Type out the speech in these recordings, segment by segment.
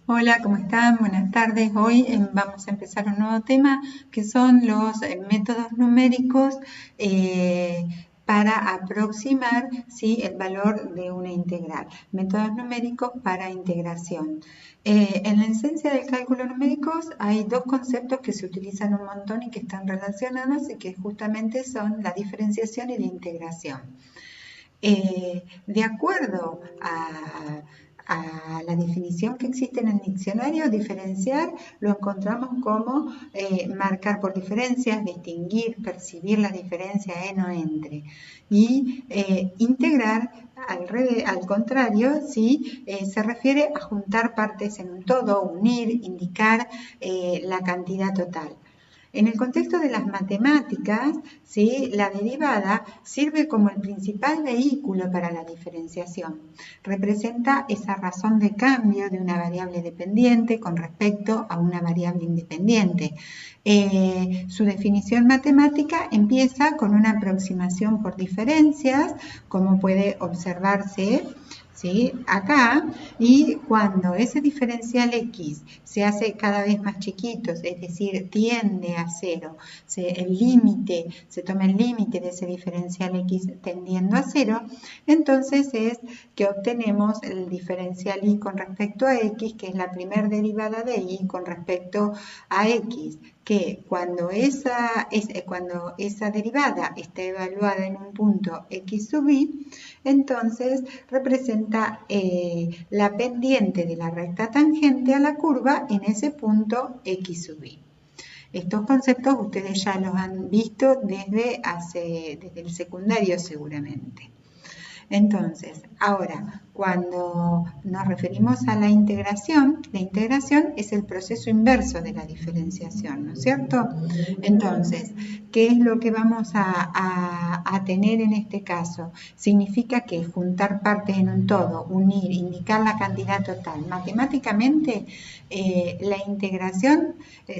Hola, ¿cómo están? Buenas tardes. Hoy vamos a empezar un nuevo tema que son los métodos numéricos para aproximar, ¿sí?, el valor de una integral. Métodos numéricos para integración. En la esencia del cálculo numérico hay dos conceptos que se utilizan un montón y que están relacionados y que justamente son la diferenciación y la integración. De acuerdo a la definición que existe en el diccionario, diferenciar lo encontramos como marcar por diferencias, distinguir, percibir las diferencias en o entre. Y integrar, al contrario, ¿sí? Se refiere a juntar partes en un todo, unir, indicar la cantidad total. En el contexto de las matemáticas, ¿sí?, la derivada sirve como el principal vehículo para la diferenciación. Representa esa razón de cambio de una variable dependiente con respecto a una variable independiente. Su definición matemática empieza con una aproximación por diferencias, como puede observarse, ¿sí?, acá, y cuando ese diferencial x se hace cada vez más chiquito, es decir, tiende a cero, se toma el límite de ese diferencial x tendiendo a cero, entonces es que obtenemos el diferencial y con respecto a x, que es la primera derivada de y con respecto a x, que cuando esa derivada está evaluada en un punto x sub y, entonces representa la pendiente de la recta tangente a la curva en ese punto x sub y. Estos conceptos ustedes ya los han visto desde el secundario seguramente. Entonces, ahora, cuando nos referimos a la integración es el proceso inverso de la diferenciación, ¿no es cierto? Entonces, ¿qué es lo que vamos a tener en este caso? Significa que juntar partes en un todo, unir, indicar la cantidad total. Matemáticamente, la integración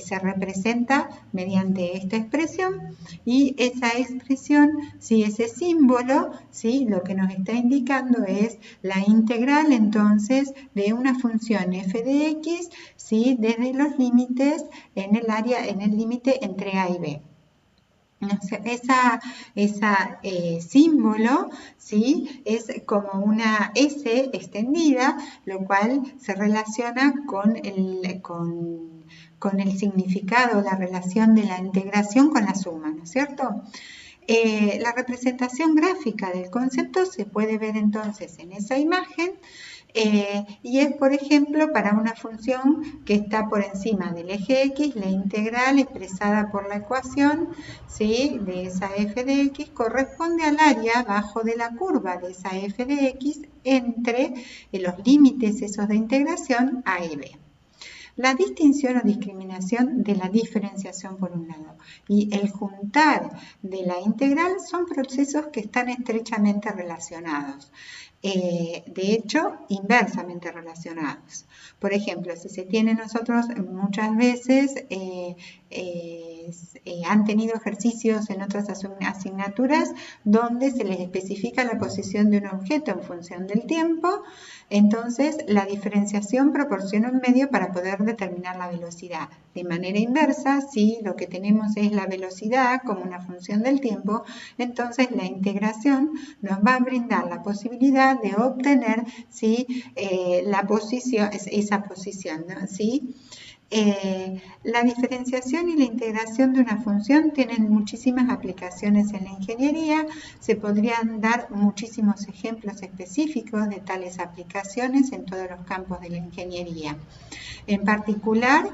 se representa mediante esta expresión y esa expresión, si ese símbolo, ¿sí?, lo que nos está indicando es la integral entonces de una función f de x, ¿sí?, desde los límites en el límite entre a y b. Ese símbolo, ¿sí?, es como una S extendida, lo cual se relaciona con el significado, la relación de la integración con la suma, ¿no es cierto? La representación gráfica del concepto se puede ver entonces en esa imagen y es, por ejemplo, para una función que está por encima del eje x, la integral expresada por la ecuación, ¿sí?, de esa f de x corresponde al área bajo de la curva de esa f de x entre los límites esos de integración a y b. La distinción o discriminación de la diferenciación por un lado y el juntar de la integral son procesos que están estrechamente relacionados. De hecho, inversamente relacionados. Por ejemplo, si se tiene nosotros muchas veces han tenido ejercicios en otras asignaturas donde se les especifica la posición de un objeto en función del tiempo, entonces la diferenciación proporciona un medio para poder determinar la velocidad. De manera inversa, si lo que tenemos es la velocidad como una función del tiempo, entonces la integración nos va a brindar la posibilidad de obtener, ¿sí?, esa posición, ¿no?, ¿sí? La diferenciación y la integración de una función tienen muchísimas aplicaciones en la ingeniería. Se podrían dar muchísimos ejemplos específicos de tales aplicaciones en todos los campos de la ingeniería. En particular,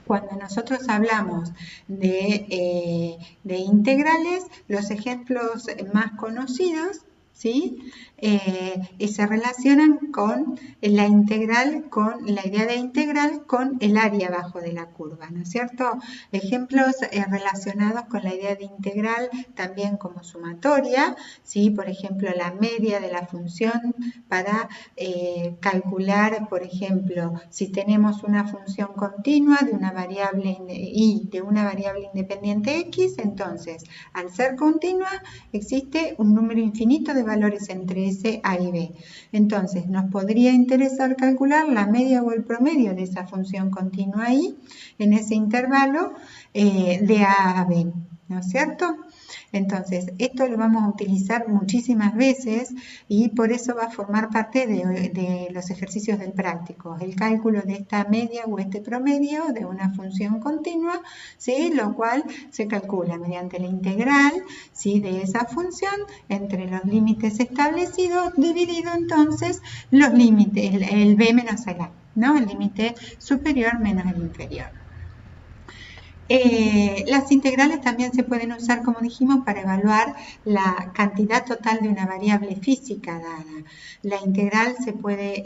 cuando nosotros hablamos de integrales, los ejemplos más conocidos, ¿sí?, se relacionan con la integral, con la idea de integral con el área abajo de la curva, ¿no es cierto? Ejemplos relacionados con la idea de integral también como sumatoria, ¿sí?, por ejemplo, la media de la función para calcular, por ejemplo, si tenemos una función continua de una variable y de una variable independiente x, entonces, al ser continua, existe un número infinito de valores entre S, A y B. Entonces, nos podría interesar calcular la media o el promedio de esa función continua ahí, en ese intervalo de A a B, ¿no es cierto? Entonces, esto lo vamos a utilizar muchísimas veces y por eso va a formar parte de los ejercicios del práctico, el cálculo de esta media o este promedio de una función continua, ¿sí? Lo cual se calcula mediante la integral, ¿sí? De esa función entre los límites establecidos, dividido entonces los límites, el b menos el a, ¿no? El límite superior menos el inferior. Las integrales también se pueden usar, como dijimos, para evaluar la cantidad total de una variable física dada. La integral se puede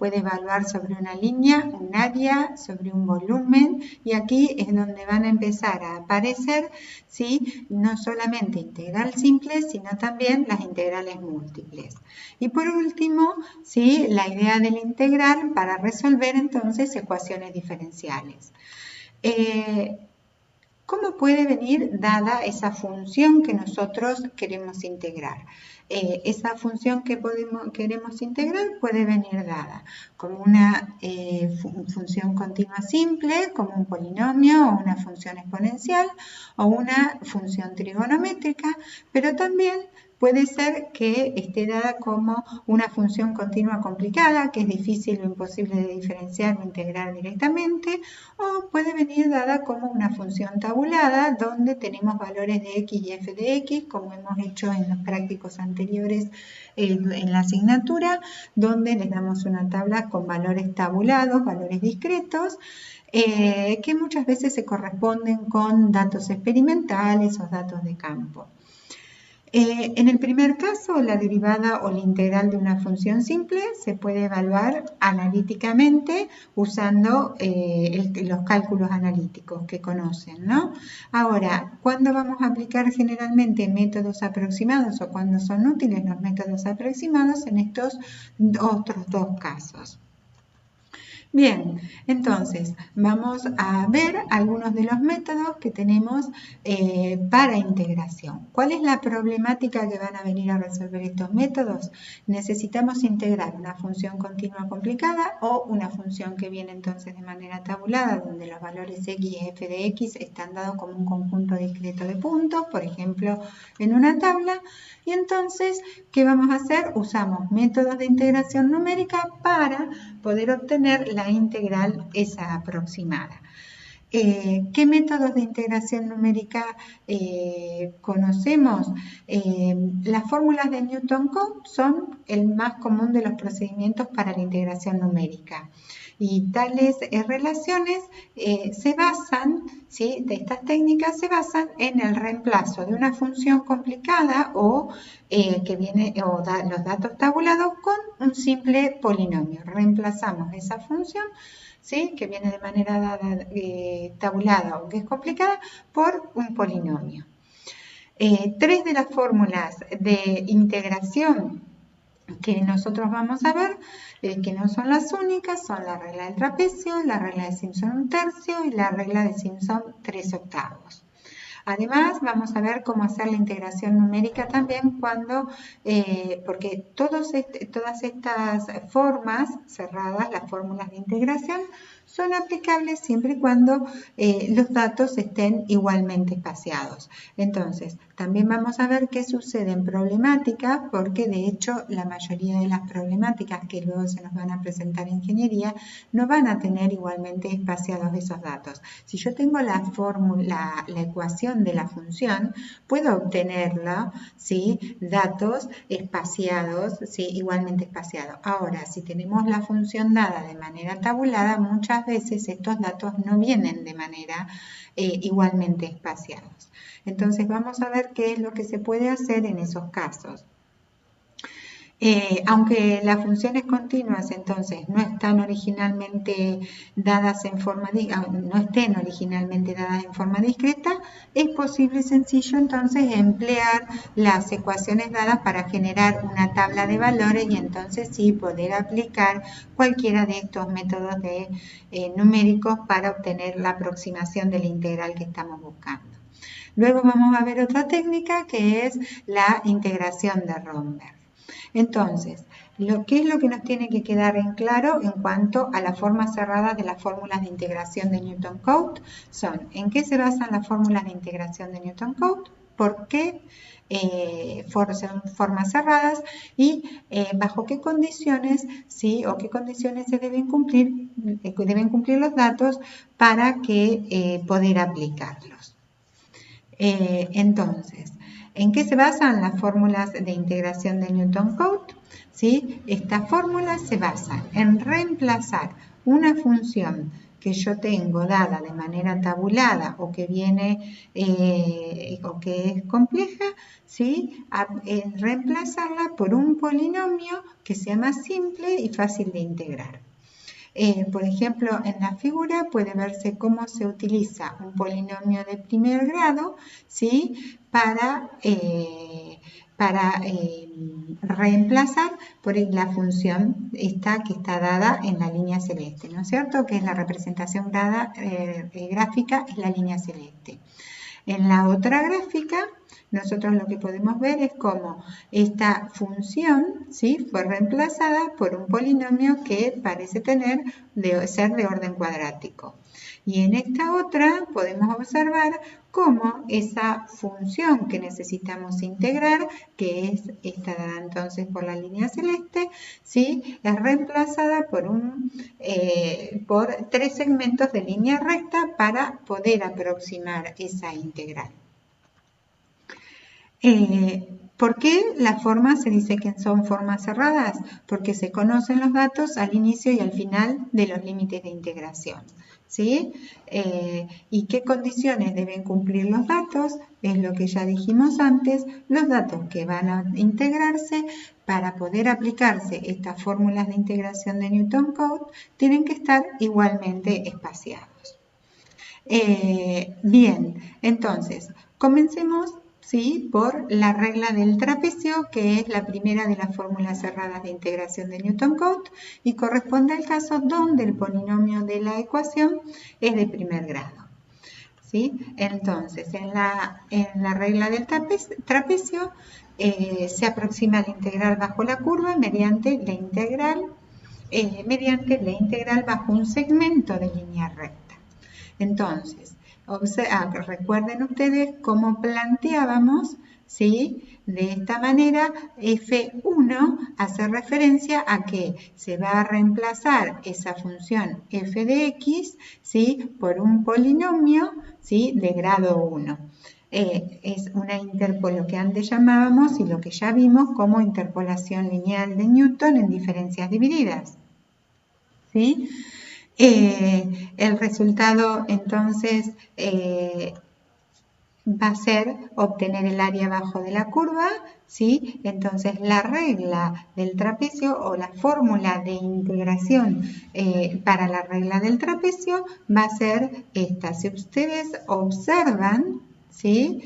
evaluar sobre una línea, un área, sobre un volumen, y aquí es donde van a empezar a aparecer, ¿sí? No solamente integral simple, sino también las integrales múltiples. Y por último, ¿sí? La idea de la integral para resolver entonces ecuaciones diferenciales. ¿Cómo puede venir dada esa función que nosotros queremos integrar? Esa función que queremos integrar puede venir dada como una función continua simple, como un polinomio o una función exponencial o una función trigonométrica, pero también puede ser que esté dada como una función continua complicada, que es difícil o imposible de diferenciar o integrar directamente, o puede venir dada como una función tabulada, donde tenemos valores de x y f de x, como hemos hecho en los prácticos anteriores en la asignatura, donde les damos una tabla con valores tabulados, valores discretos, que muchas veces se corresponden con datos experimentales o datos de campo. En el primer caso, la derivada o la integral de una función simple se puede evaluar analíticamente usando los cálculos analíticos que conocen, ¿no? Ahora, ¿cuándo vamos a aplicar generalmente métodos aproximados o cuándo son útiles los métodos aproximados? En estos otros dos casos. Bien, entonces vamos a ver algunos de los métodos que tenemos para integración. ¿Cuál es la problemática que van a venir a resolver estos métodos? Necesitamos integrar una función continua complicada o una función que viene entonces de manera tabulada, donde los valores x y f de x están dados como un conjunto discreto de puntos, por ejemplo, en una tabla. Y entonces, ¿qué vamos a hacer? Usamos métodos de integración numérica para poder obtener la integral esa aproximada. ¿Qué métodos de integración numérica conocemos? Las fórmulas de Newton-Cotes son el más común de los procedimientos para la integración numérica. Y tales relaciones se basan, ¿sí? De estas técnicas se basan en el reemplazo de una función complicada o los datos tabulados con un simple polinomio. Reemplazamos esa función, ¿sí? Que viene de manera dada, tabulada o que es complicada, por un polinomio. Tres de las fórmulas de integración que nosotros vamos a ver, que no son las únicas, son la regla del trapecio, la regla de Simpson 1/3 y la regla de Simpson 3/8. Además, vamos a ver cómo hacer la integración numérica también porque todas estas formas cerradas, las fórmulas de integración, son aplicables siempre y cuando los datos estén igualmente espaciados. Entonces, también vamos a ver qué sucede en problemáticas, porque de hecho la mayoría de las problemáticas que luego se nos van a presentar en ingeniería no van a tener igualmente espaciados esos datos. Si yo tengo la ecuación de la función, puedo obtenerla, ¿sí? Datos espaciados, ¿sí? Igualmente espaciados. Ahora, si tenemos la función dada de manera tabulada, muchas veces estos datos no vienen de manera igualmente espaciados. Entonces vamos a ver qué es lo que se puede hacer en esos casos. Aunque las funciones continuas entonces no estén originalmente dadas en forma discreta, es posible y sencillo entonces emplear las ecuaciones dadas para generar una tabla de valores y entonces sí poder aplicar cualquiera de estos métodos numéricos para obtener la aproximación de la integral que estamos buscando. Luego vamos a ver otra técnica que es la integración de Romberg. Entonces, ¿qué es lo que nos tiene que quedar en claro en cuanto a las formas cerradas de las fórmulas de integración de Newton-Cotes? Son, ¿en qué se basan las fórmulas de integración de Newton-Cotes? ¿Por qué son formas cerradas? Y bajo qué condiciones, ¿sí? O qué condiciones se deben cumplir los datos para que poder aplicarlos. Entonces, ¿en qué se basan las fórmulas de integración de Newton-Cotes? ¿Sí? Estas fórmulas se basan en reemplazar una función que yo tengo dada de manera tabulada o que viene o que es compleja, ¿sí? En reemplazarla por un polinomio que sea más simple y fácil de integrar. Por ejemplo, en la figura puede verse cómo se utiliza un polinomio de primer grado, ¿sí? para reemplazar por la función esta que está dada en la línea celeste, ¿no es cierto? Que es la representación gráfica, es la línea celeste. En la otra gráfica, nosotros lo que podemos ver es cómo esta función, ¿sí? Fue reemplazada por un polinomio que parece ser de orden cuadrático. Y en esta otra podemos observar cómo esa función que necesitamos integrar, que es esta dada entonces por la línea celeste, ¿sí? Es reemplazada por 3 segmentos de línea recta para poder aproximar esa integral. ¿Por qué las formas se dice que son formas cerradas? Porque se conocen los datos al inicio y al final de los límites de integración, ¿sí? ¿Y qué condiciones deben cumplir los datos? Es lo que ya dijimos antes, los datos que van a integrarse para poder aplicarse estas fórmulas de integración de Newton-Cotes tienen que estar igualmente espaciados. Bien, entonces, comencemos, ¿sí? Por la regla del trapecio, que es la primera de las fórmulas cerradas de integración de Newton-Cotes y corresponde al caso donde el polinomio de la ecuación es de primer grado, ¿sí? Entonces, en la regla del trapecio se aproxima la integral bajo la curva mediante la integral bajo un segmento de línea recta. Entonces, recuerden ustedes cómo planteábamos, ¿sí? De esta manera, F1 hace referencia a que se va a reemplazar esa función f de x, ¿sí? Por un polinomio, ¿sí? De grado 1. Es lo que antes llamábamos y lo que ya vimos como interpolación lineal de Newton en diferencias divididas, ¿sí? El resultado entonces va a ser obtener el área abajo de la curva, ¿sí? Entonces la regla del trapecio o la fórmula de integración para la regla del trapecio va a ser esta. Si ustedes observan, ¿sí?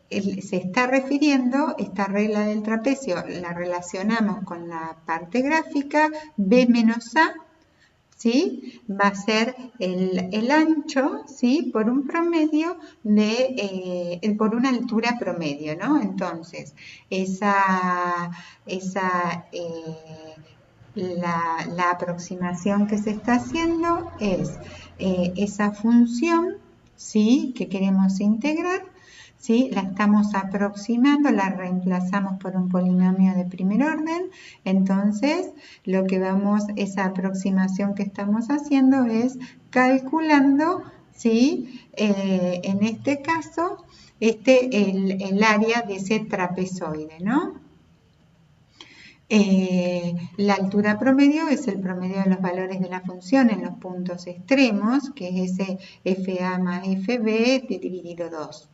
Se está refiriendo, esta regla del trapecio la relacionamos con la parte gráfica, B menos A, ¿sí? Va a ser el ancho, ¿sí? Por un promedio por una altura promedio, ¿no? Entonces, la aproximación que se está haciendo es esa función, ¿sí? Que queremos integrar, ¿sí? La estamos aproximando, la reemplazamos por un polinomio de primer orden, entonces esa aproximación que estamos haciendo es calculando, ¿sí? En este caso, el área de ese trapezoide, ¿no? La altura promedio es el promedio de los valores de la función en los puntos extremos, que es ese FA más FB dividido 2.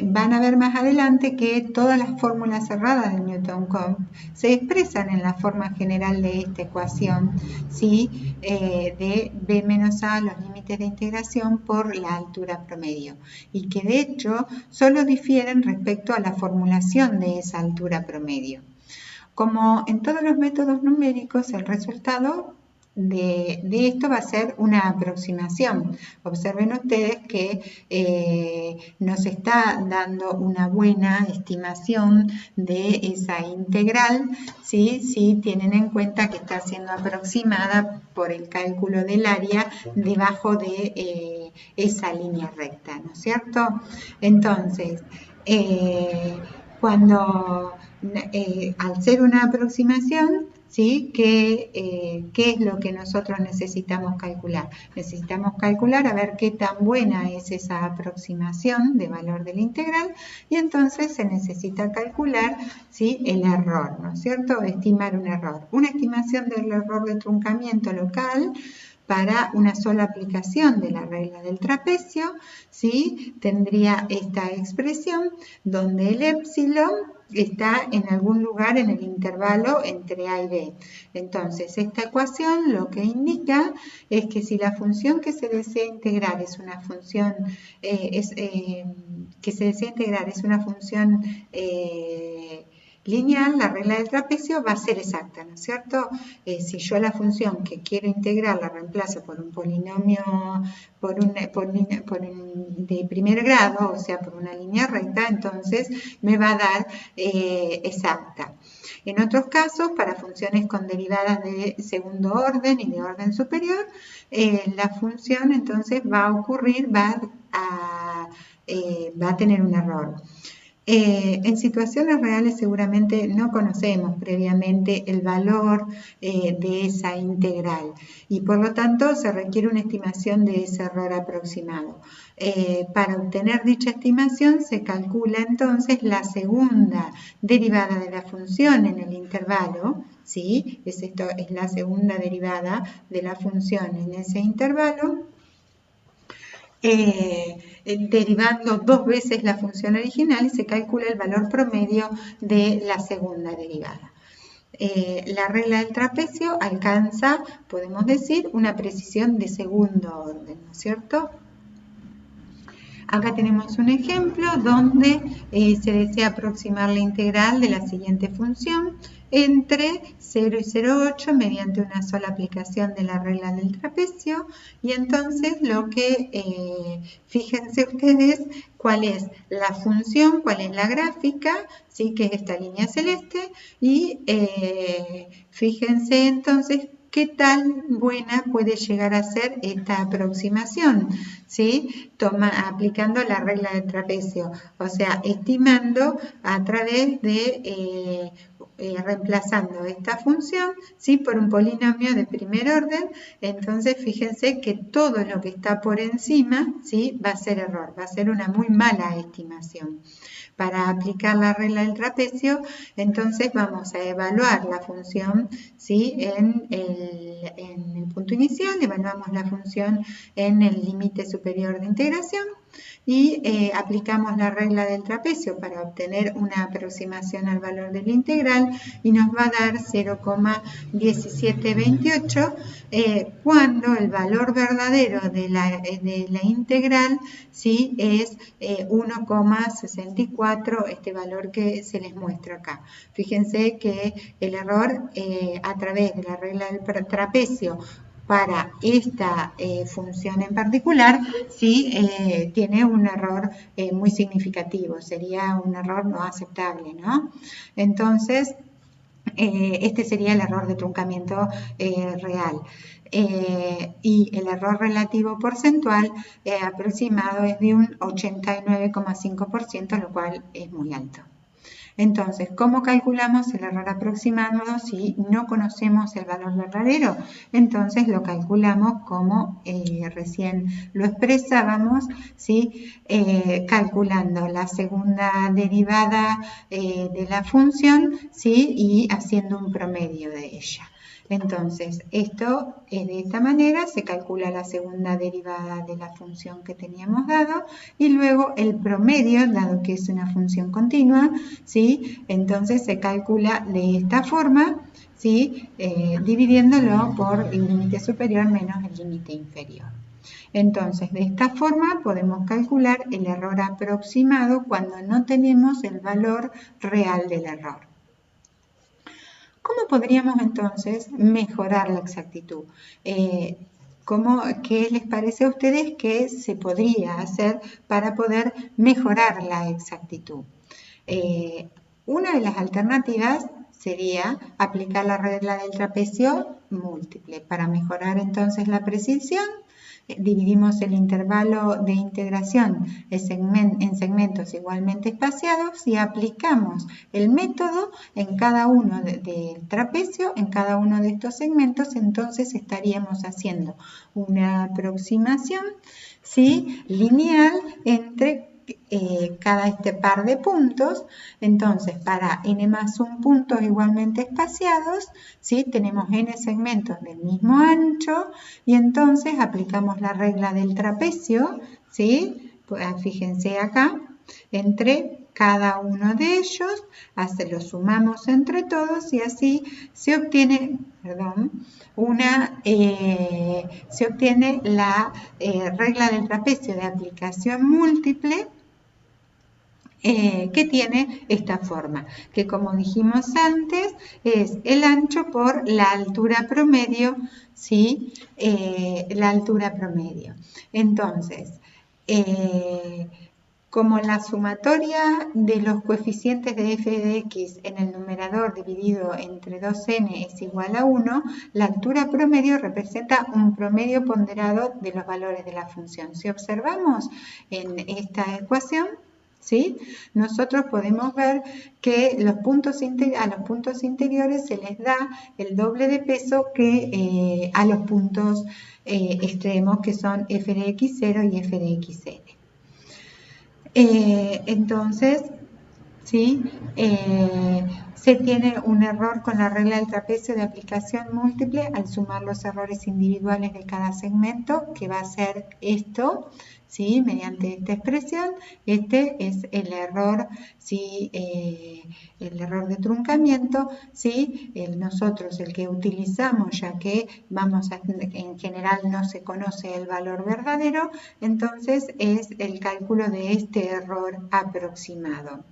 Van a ver más adelante que todas las fórmulas cerradas de Newton-Cotes se expresan en la forma general de esta ecuación, ¿sí? De B menos A, los límites de integración por la altura promedio, y que de hecho solo difieren respecto a la formulación de esa altura promedio. Como en todos los métodos numéricos, el resultado de esto va a ser una aproximación. Observen ustedes que nos está dando una buena estimación de esa integral, ¿sí? Si tienen en cuenta que está siendo aproximada por el cálculo del área debajo de esa línea recta, ¿no es cierto? Entonces, al ser una aproximación, ¿sí? ¿Qué es lo que nosotros necesitamos calcular? Necesitamos calcular a ver qué tan buena es esa aproximación de valor de la integral y entonces se necesita calcular, ¿sí? El error, ¿no es cierto? Estimar un error. Una estimación del error de truncamiento local para una sola aplicación de la regla del trapecio, ¿sí? Tendría esta expresión donde el épsilon está en algún lugar en el intervalo entre A y B. Entonces, esta ecuación lo que indica es que si la función que se desea integrar es una función lineal, la regla del trapecio va a ser exacta, ¿no es cierto? Si yo la función que quiero integrar la reemplazo por un polinomio de primer grado, o sea, por una línea recta, entonces me va a dar exacta. En otros casos, para funciones con derivadas de segundo orden y de orden superior, la función entonces va a tener un error. En situaciones reales seguramente no conocemos previamente el valor de esa integral y por lo tanto se requiere una estimación de ese error aproximado. Para obtener dicha estimación se calcula entonces la segunda derivada de la función en el intervalo, ¿sí? Es la segunda derivada de la función en ese intervalo. Derivando dos veces la función original y se calcula el valor promedio de la segunda derivada. La regla del trapecio alcanza, podemos decir, una precisión de segundo orden, ¿no es cierto? Acá tenemos un ejemplo donde se desea aproximar la integral de la siguiente función entre 0 y 0,8 mediante una sola aplicación de la regla del trapecio y entonces fíjense ustedes cuál es la función, cuál es la gráfica, ¿sí? Que es esta línea celeste y fíjense entonces qué tan buena puede llegar a ser esta aproximación, ¿sí? Aplicando la regla del trapecio, o sea, estimando a través de reemplazando esta función, ¿sí? Por un polinomio de primer orden, entonces fíjense que todo lo que está por encima, ¿sí? Va a ser error, va a ser una muy mala estimación. Para aplicar la regla del trapecio, entonces vamos a evaluar la función, ¿sí? En el punto inicial, evaluamos la función en el límite superior de integración y aplicamos la regla del trapecio para obtener una aproximación al valor de la integral y nos va a dar 0,1728 cuando el valor verdadero de la integral, ¿sí? Es 1,64, este valor que se les muestra acá. Fíjense que el error a través de la regla del trapecio para esta función en particular, sí tiene un error muy significativo, sería un error no aceptable, ¿no? Entonces, este sería el error de truncamiento real. Y el error relativo porcentual aproximado es de un 89,5%, lo cual es muy alto. Entonces, ¿cómo calculamos el error aproximado si no conocemos el valor verdadero? Entonces lo calculamos como recién lo expresábamos, ¿sí? Calculando la segunda derivada de la función, ¿sí? Y haciendo un promedio de ella. Entonces, esto de esta manera se calcula la segunda derivada de la función que teníamos dado y luego el promedio, dado que es una función continua, ¿sí? Entonces se calcula de esta forma, ¿sí? Dividiéndolo por el límite superior menos el límite inferior. Entonces, de esta forma podemos calcular el error aproximado cuando no tenemos el valor real del error. ¿Cómo podríamos entonces mejorar la exactitud? ¿Qué les parece a ustedes que se podría hacer para poder mejorar la exactitud? Una de las alternativas sería aplicar la regla del trapecio múltiple. Para mejorar entonces la precisión, dividimos el intervalo de integración en segmentos igualmente espaciados y aplicamos el método en cada uno del trapecio, en cada uno de estos segmentos. Entonces estaríamos haciendo una aproximación, ¿sí?, lineal entre cada par de puntos. Entonces, para n más 1 puntos igualmente espaciados, ¿sí?, tenemos n segmentos del mismo ancho y entonces aplicamos la regla del trapecio, ¿sí? Pues, fíjense acá, entre cada uno de ellos, lo sumamos entre todos y así se obtiene, se obtiene la regla del trapecio de aplicación múltiple, que tiene esta forma, que como dijimos antes, es el ancho por la altura promedio, ¿sí? La altura promedio. Entonces, como la sumatoria de los coeficientes de f de x en el numerador dividido entre 2n es igual a 1, la altura promedio representa un promedio ponderado de los valores de la función. Si observamos en esta ecuación, ¿sí?, nosotros podemos ver que a los puntos interiores se les da el doble de peso que a los puntos extremos, que son f de x0 y f de xn. Entonces, ¿sí?, se tiene un error con la regla del trapecio de aplicación múltiple al sumar los errores individuales de cada segmento, que va a ser esto, ¿sí?, mediante esta expresión. Este es el error, ¿sí?, el error de truncamiento, ¿sí?, nosotros el que utilizamos, ya que en general no se conoce el valor verdadero, entonces es el cálculo de este error aproximado.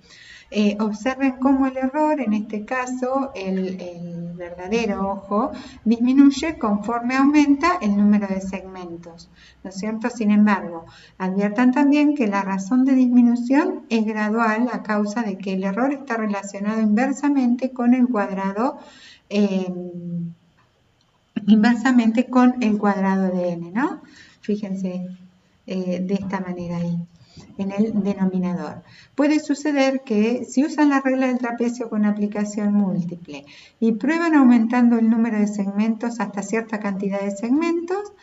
Observen cómo el error, en este caso el verdadero, ojo, disminuye conforme aumenta el número de segmentos, ¿no es cierto? Sin embargo, adviertan también que la razón de disminución es gradual a causa de que el error está relacionado inversamente con el cuadrado de n, ¿no? Fíjense de esta manera ahí, en el denominador. Puede suceder que si usan la regla del trapecio con aplicación múltiple y prueban aumentando el número de segmentos hasta cierta cantidad de segmentos,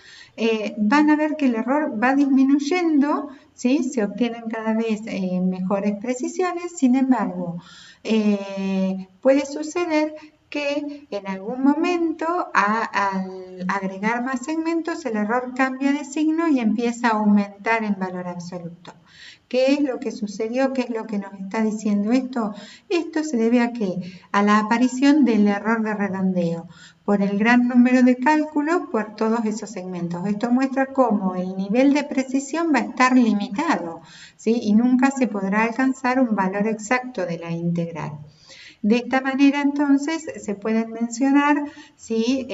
van a ver que el error va disminuyendo, ¿sí?, se obtienen cada vez mejores precisiones. Sin embargo, puede suceder que en algún momento al agregar más segmentos el error cambia de signo y empieza a aumentar en valor absoluto. ¿Qué es lo que sucedió? ¿Qué es lo que nos está diciendo esto? Esto se debe a ¿qué? A la aparición del error de redondeo por el gran número de cálculos por todos esos segmentos. Esto muestra cómo el nivel de precisión va a estar limitado, ¿sí?, y nunca se podrá alcanzar un valor exacto de la integral. De esta manera, entonces, se pueden mencionar, ¿sí?,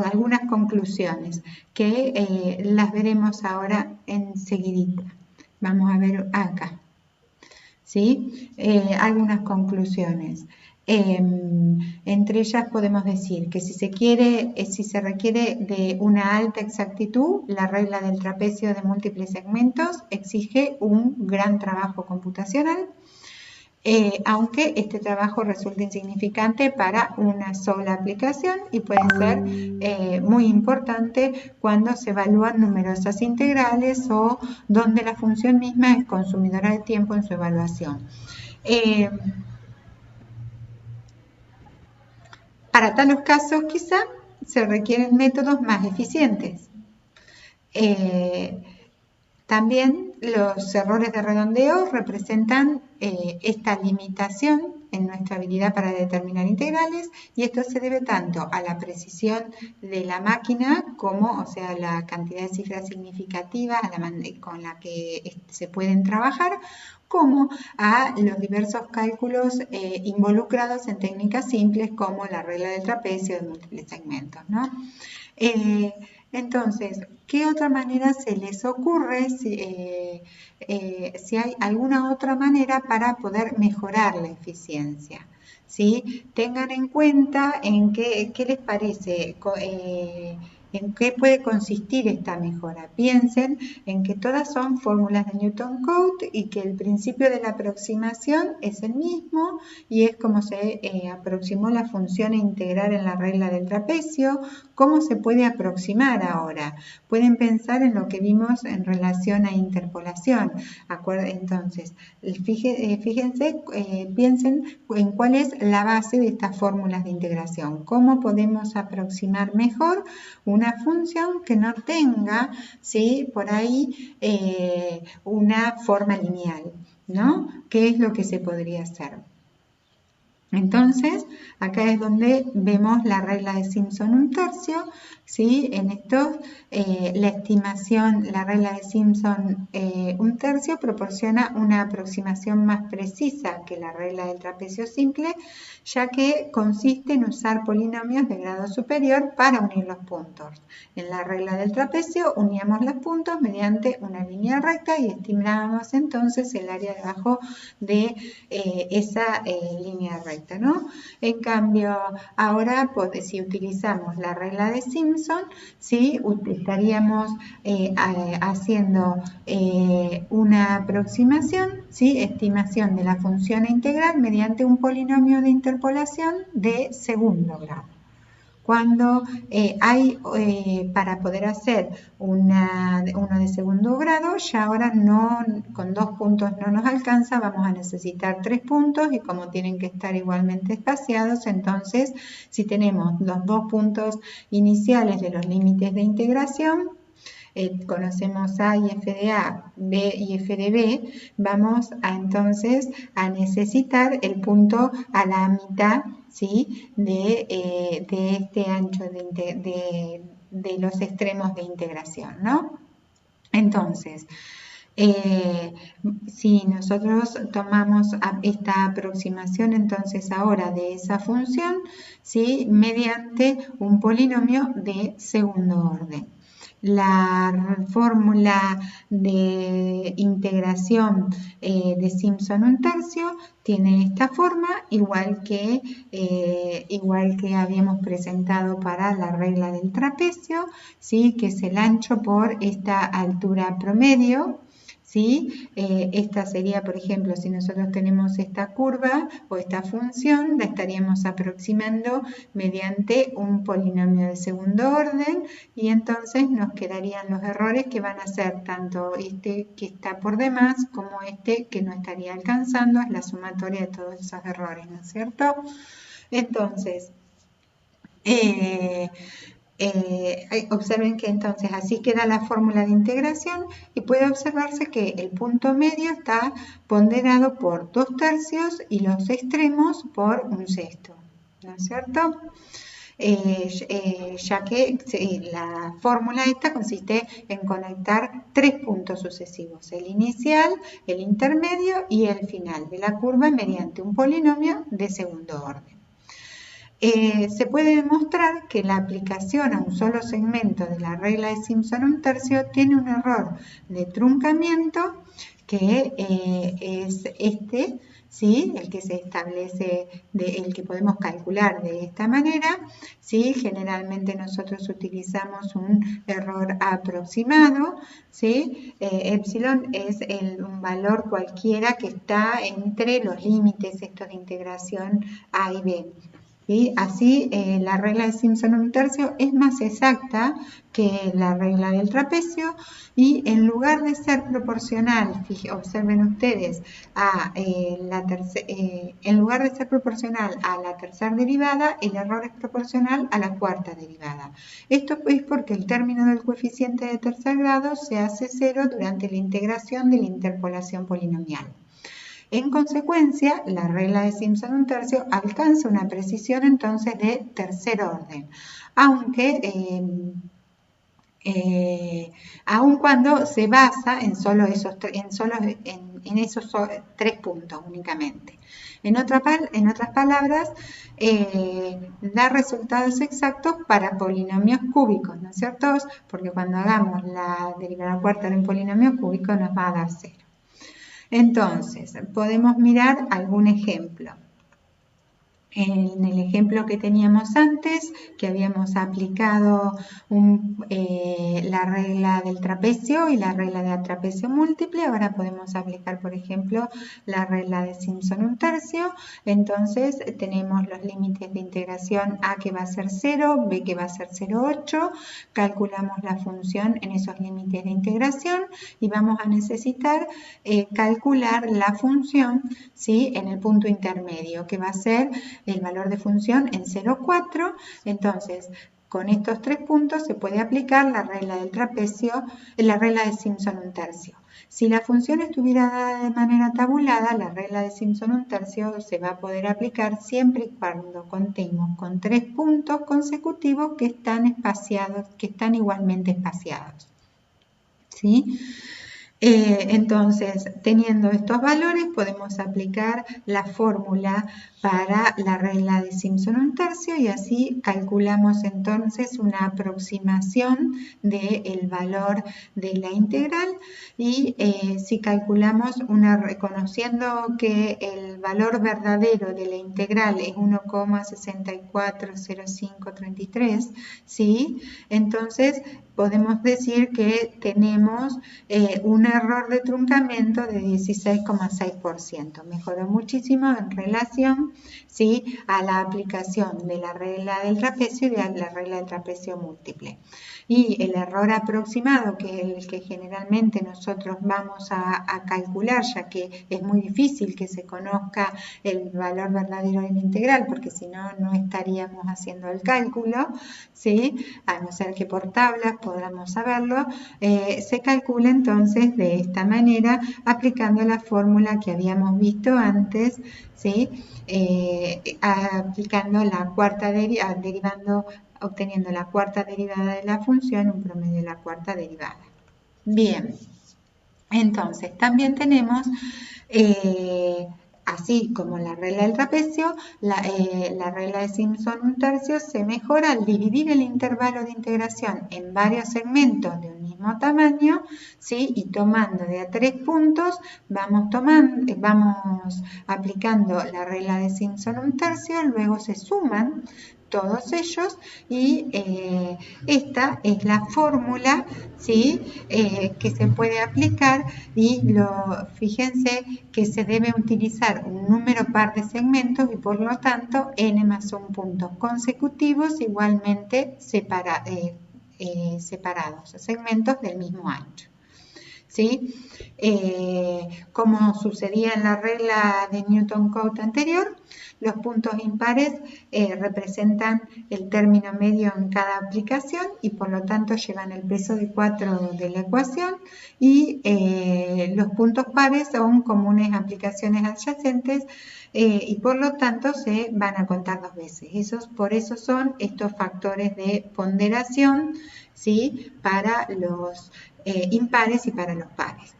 algunas conclusiones que las veremos ahora enseguidita. Vamos a ver acá, ¿sí? Algunas conclusiones. Entre ellas podemos decir que si se requiere de una alta exactitud, la regla del trapecio de múltiples segmentos exige un gran trabajo computacional, aunque este trabajo resulta insignificante para una sola aplicación y puede ser muy importante cuando se evalúan numerosas integrales o donde la función misma es consumidora de tiempo en su evaluación. Para tales casos, quizá se requieren métodos más eficientes. También los errores de redondeo representan esta limitación en nuestra habilidad para determinar integrales, y esto se debe tanto a la precisión de la máquina como, o sea, la cantidad de cifras significativas con la que se pueden trabajar, como a los diversos cálculos involucrados en técnicas simples como la regla del trapecio de múltiples segmentos, ¿no? Entonces, ¿qué otra manera se les ocurre si hay alguna otra manera para poder mejorar la eficiencia? ¿Sí? Tengan en cuenta en qué les parece, en qué puede consistir esta mejora. Piensen en que todas son fórmulas de Newton-Cotes y que el principio de la aproximación es el mismo y es como se aproximó la función integral en la regla del trapecio. ¿Cómo se puede aproximar ahora? Pueden pensar en lo que vimos en relación a interpolación. Entonces, fíjense, piensen en cuál es la base de estas fórmulas de integración. ¿Cómo podemos aproximar mejor una función que no tenga, ¿sí?, por ahí una forma lineal, ¿no? ¿Qué es lo que se podría hacer? Entonces, acá es donde vemos la regla de Simpson 1/3, ¿sí? En esto, la estimación, la regla de Simpson 1/3 proporciona una aproximación más precisa que la regla del trapecio simple, ya que consiste en usar polinomios de grado superior para unir los puntos. En la regla del trapecio uníamos los puntos mediante una línea recta y estimábamos entonces el área debajo de esa línea recta, ¿no? En cambio, ahora si utilizamos la regla de Simpson, ¿sí?, estaríamos haciendo una aproximación, ¿sí?, estimación de la función integral mediante un polinomio de interpolación de segundo grado. Cuando para poder hacer uno de segundo grado, ya ahora con 2 puntos no nos alcanza, vamos a necesitar 3 puntos y como tienen que estar igualmente espaciados, entonces si tenemos los 2 puntos iniciales de los límites de integración, conocemos A y F de A, B y F de B, vamos entonces a necesitar el punto a la mitad, ¿sí?, de este ancho de los extremos de integración, ¿no? Entonces, si nosotros tomamos esta aproximación entonces ahora de esa función, ¿sí?, mediante un polinomio de segundo orden. La fórmula de integración de Simpson 1/3 tiene esta forma, igual que habíamos presentado para la regla del trapecio, ¿sí?, que es el ancho por esta altura promedio. ¿Sí? Esta sería, por ejemplo, si nosotros tenemos esta curva o esta función, la estaríamos aproximando mediante un polinomio de segundo orden y entonces nos quedarían los errores que van a ser tanto este que está por demás como este que no estaría alcanzando, es la sumatoria de todos esos errores, ¿no es cierto? Entonces, observen que entonces así queda la fórmula de integración y puede observarse que el punto medio está ponderado por 2/3 y los extremos por 1/6, ¿no es cierto? Ya que la fórmula esta consiste en conectar 3 puntos sucesivos, el inicial, el intermedio y el final de la curva mediante un polinomio de segundo orden. Se puede demostrar que la aplicación a un solo segmento de la regla de Simpson 1/3 tiene un error de truncamiento que es este, ¿sí?, el que se establece, el que podemos calcular de esta manera, ¿sí? Generalmente nosotros utilizamos un error aproximado, ¿sí? Epsilon es un valor cualquiera que está entre los límites estos de integración A y B. ¿Sí? Así, la regla de Simpson 1/3 es más exacta que la regla del trapecio y en lugar de ser proporcional, observen ustedes, en lugar de ser proporcional a la tercera derivada, el error es proporcional a la cuarta derivada. Esto es porque el término del coeficiente de tercer grado se hace 0 durante la integración de la interpolación polinomial. En consecuencia, la regla de Simpson un tercio alcanza una precisión entonces de tercer orden, aunque aun cuando se basa en solo esos, en esos 3 puntos únicamente. En otras palabras, da resultados exactos para polinomios cúbicos, ¿no es cierto? Porque cuando hagamos la derivada cuarta de un polinomio cúbico nos va a dar 0. Entonces, podemos mirar algún ejemplo. En el ejemplo que teníamos antes, que habíamos aplicado la regla del trapecio y la regla de trapecio múltiple, ahora podemos aplicar, por ejemplo, la regla de Simpson un tercio. Entonces, tenemos los límites de integración a que va a ser 0, b que va a ser 0,8, calculamos la función en esos límites de integración y vamos a necesitar calcular la función, ¿sí?, en el punto intermedio, que va a ser el valor de función en 0,4. Entonces, con estos 3 puntos se puede aplicar la regla del trapecio, la regla de Simpson un tercio. Si la función estuviera dada de manera tabulada, la regla de Simpson un tercio se va a poder aplicar siempre y cuando contemos con 3 puntos consecutivos que están espaciados, que están igualmente espaciados, ¿sí? Entonces, teniendo estos valores, podemos aplicar la fórmula para la regla de Simpson un tercio y así calculamos entonces una aproximación del valor de la integral y si calculamos reconociendo que el valor verdadero de la integral es 1,640533, ¿sí? Entonces podemos decir que tenemos un error de truncamiento de 16,6%. Mejoró muchísimo en relación, ¿sí?, a la aplicación de la regla del trapecio y de la regla del trapecio múltiple. Y el error aproximado, que es el que generalmente nosotros vamos a calcular, ya que es muy difícil que se conozca el valor verdadero de la integral, porque si no, no estaríamos haciendo el cálculo, ¿sí?, a no ser que por tablas podamos saberlo, se calcula entonces de esta manera, aplicando la fórmula que habíamos visto antes, ¿sí?, aplicando la cuarta obteniendo la cuarta derivada de la función, un promedio de la cuarta derivada. Bien, entonces también tenemos, así como la regla del trapecio, la regla de Simpson un tercio se mejora al dividir el intervalo de integración en varios segmentos de un mismo tamaño, ¿sí?, y tomando de a 3 puntos, vamos aplicando la regla de Simpson un tercio, luego se suman todos ellos y esta es la fórmula, ¿sí?, que se puede aplicar y fíjense que se debe utilizar un número par de segmentos y por lo tanto n más 1 puntos consecutivos igualmente separados, segmentos del mismo ancho, ¿sí? Como sucedía en la regla de Newton-Cotes anterior, los puntos impares representan el término medio en cada aplicación y por lo tanto llevan el peso de 4 de la ecuación y los puntos pares son comunes aplicaciones adyacentes y por lo tanto se van a contar 2 veces. Por eso son estos factores de ponderación, ¿sí?, para los impares y para los pares.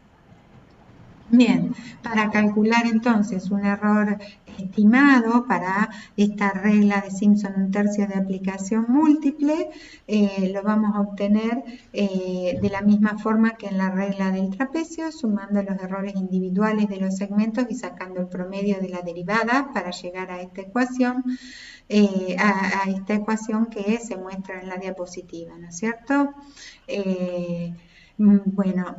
Bien, para calcular entonces un error estimado para esta regla de Simpson un tercio de aplicación múltiple, lo vamos a obtener de la misma forma que en la regla del trapecio, sumando los errores individuales de los segmentos y sacando el promedio de la derivada para llegar a esta ecuación. A esta ecuación que se muestra en la diapositiva, ¿no es cierto? Bueno,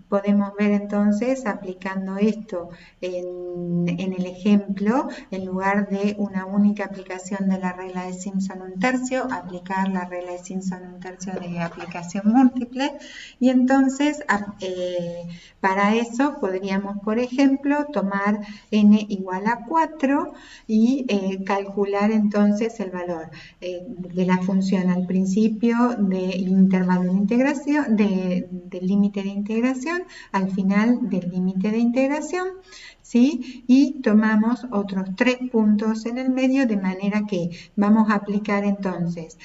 podemos ver entonces aplicando esto en el ejemplo, en lugar de una única aplicación de la regla de Simpson un tercio, aplicar la regla de Simpson un tercio de aplicación múltiple y entonces para eso podríamos, por ejemplo, tomar n igual a 4 y calcular entonces el valor de la función al principio del intervalo de integración, del límite de integración, al final del límite de integración, ¿sí? Y tomamos otros 3 puntos en el medio, de manera que vamos a aplicar entonces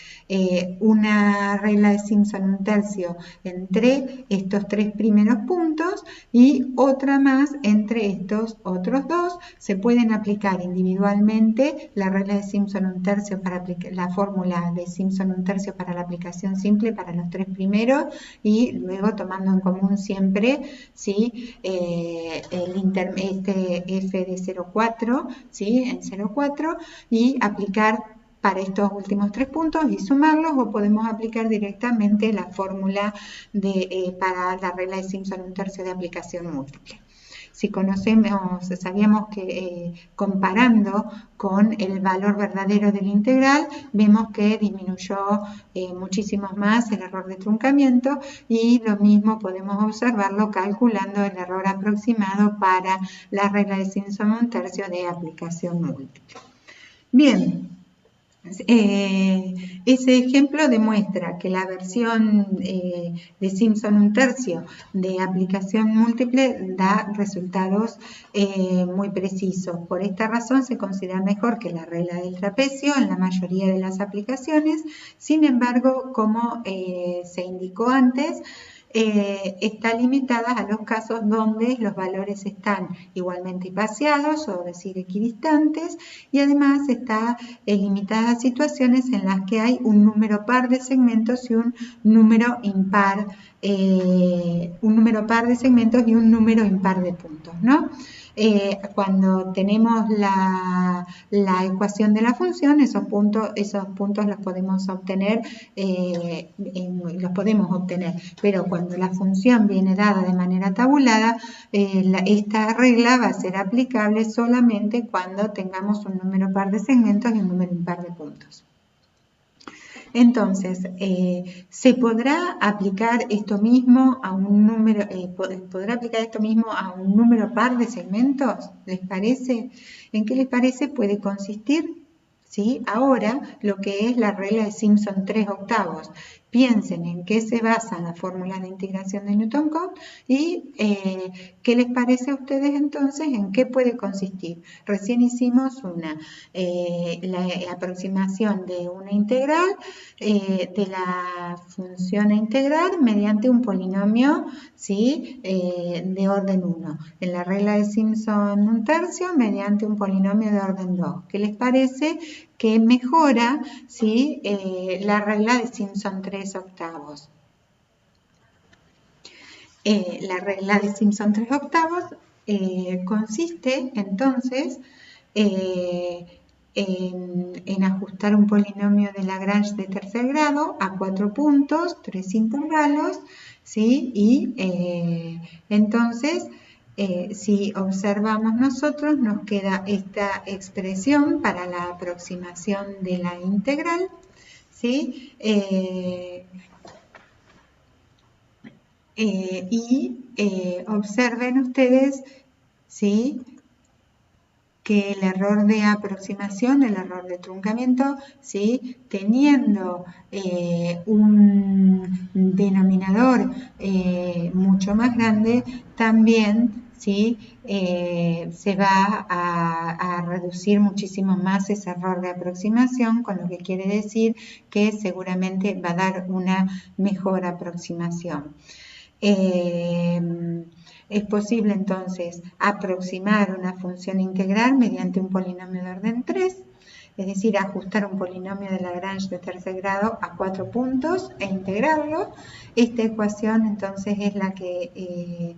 una regla de Simpson 1/3 entre estos 3 primeros puntos y otra más entre estos otros 2. Se pueden aplicar individualmente la regla de Simpson 1/3 para aplicar la fórmula de Simpson 1/3 para la aplicación simple para los 3 primeros, y luego tomando en común siempre, ¿sí? Este f de 0,4, ¿sí? En 0,4, y aplicar para estos últimos 3 puntos y sumarlos, o podemos aplicar directamente la fórmula para la regla de Simpson 1/3 de aplicación múltiple. Si conocemos, sabíamos que comparando con el valor verdadero del integral, vemos que disminuyó muchísimo más el error de truncamiento, y lo mismo podemos observarlo calculando el error aproximado para la regla de Simpson 1/3 de aplicación múltiple. Bien. Ese ejemplo demuestra que la versión de Simpson 1/3 de aplicación múltiple da resultados muy precisos. Por esta razón se considera mejor que la regla del trapecio en la mayoría de las aplicaciones. Sin embargo, como se indicó antes, está limitada a los casos donde los valores están igualmente espaciados, o decir equidistantes, y además está limitada a situaciones en las que hay un número par de segmentos y un número impar, de segmentos y un número impar de puntos, ¿no? Cuando tenemos la ecuación de la función, esos puntos los podemos obtener, pero cuando la función viene dada de manera tabulada, esta regla va a ser aplicable solamente cuando tengamos un número par de segmentos y un número impar de puntos. Entonces, ¿se podrá aplicar esto mismo a un número, par de segmentos? ¿Les parece? ¿En qué les parece? Puede consistir, ¿sí? Ahora, lo que es la regla de Simpson 3/8. Piensen en qué se basan las fórmulas de integración de Newton-Cotes y qué les parece a ustedes entonces en qué puede consistir. Recién hicimos la aproximación de una integral de la función a integrar mediante un polinomio, ¿sí? De orden 1. En la regla de Simpson 1/3 mediante un polinomio de orden 2. ¿Qué les parece? Que mejora, ¿sí? La regla de Simpson 3/8. La regla de Simpson 3/8 consiste entonces en ajustar un polinomio de Lagrange de tercer grado a 4 puntos, 3 intervalos, ¿sí? Y entonces, si observamos nosotros, nos queda esta expresión para la aproximación de la integral, ¿sí? Observen ustedes, ¿sí?, que el error de aproximación, el error de truncamiento, ¿sí?, teniendo un denominador mucho más grande, también, ¿sí?, se va a reducir muchísimo más ese error de aproximación, con lo que quiere decir que seguramente va a dar una mejor aproximación. Es posible entonces aproximar una función integral mediante un polinomio de orden 3, es decir, ajustar un polinomio de Lagrange de tercer grado a 4 puntos e integrarlo. Esta ecuación entonces es la que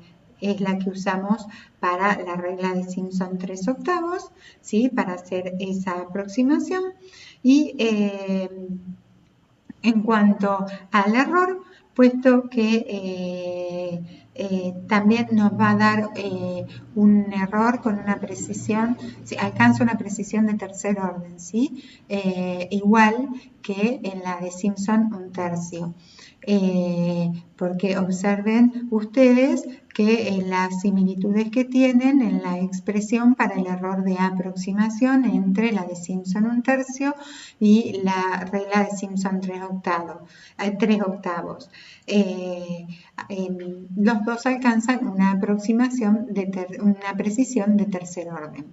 usamos para la regla de Simpson 3/8, ¿sí?, para hacer esa aproximación. Y en cuanto al error, puesto que también nos va a dar un error con una precisión, alcanza una precisión de tercer orden, ¿sí? Igual que en la de Simpson 1/3. Porque observen ustedes que las similitudes que tienen en la expresión para el error de aproximación entre la de Simpson 1/3 y la regla de Simpson 3/8. Los dos alcanzan una aproximación una precisión de tercer orden.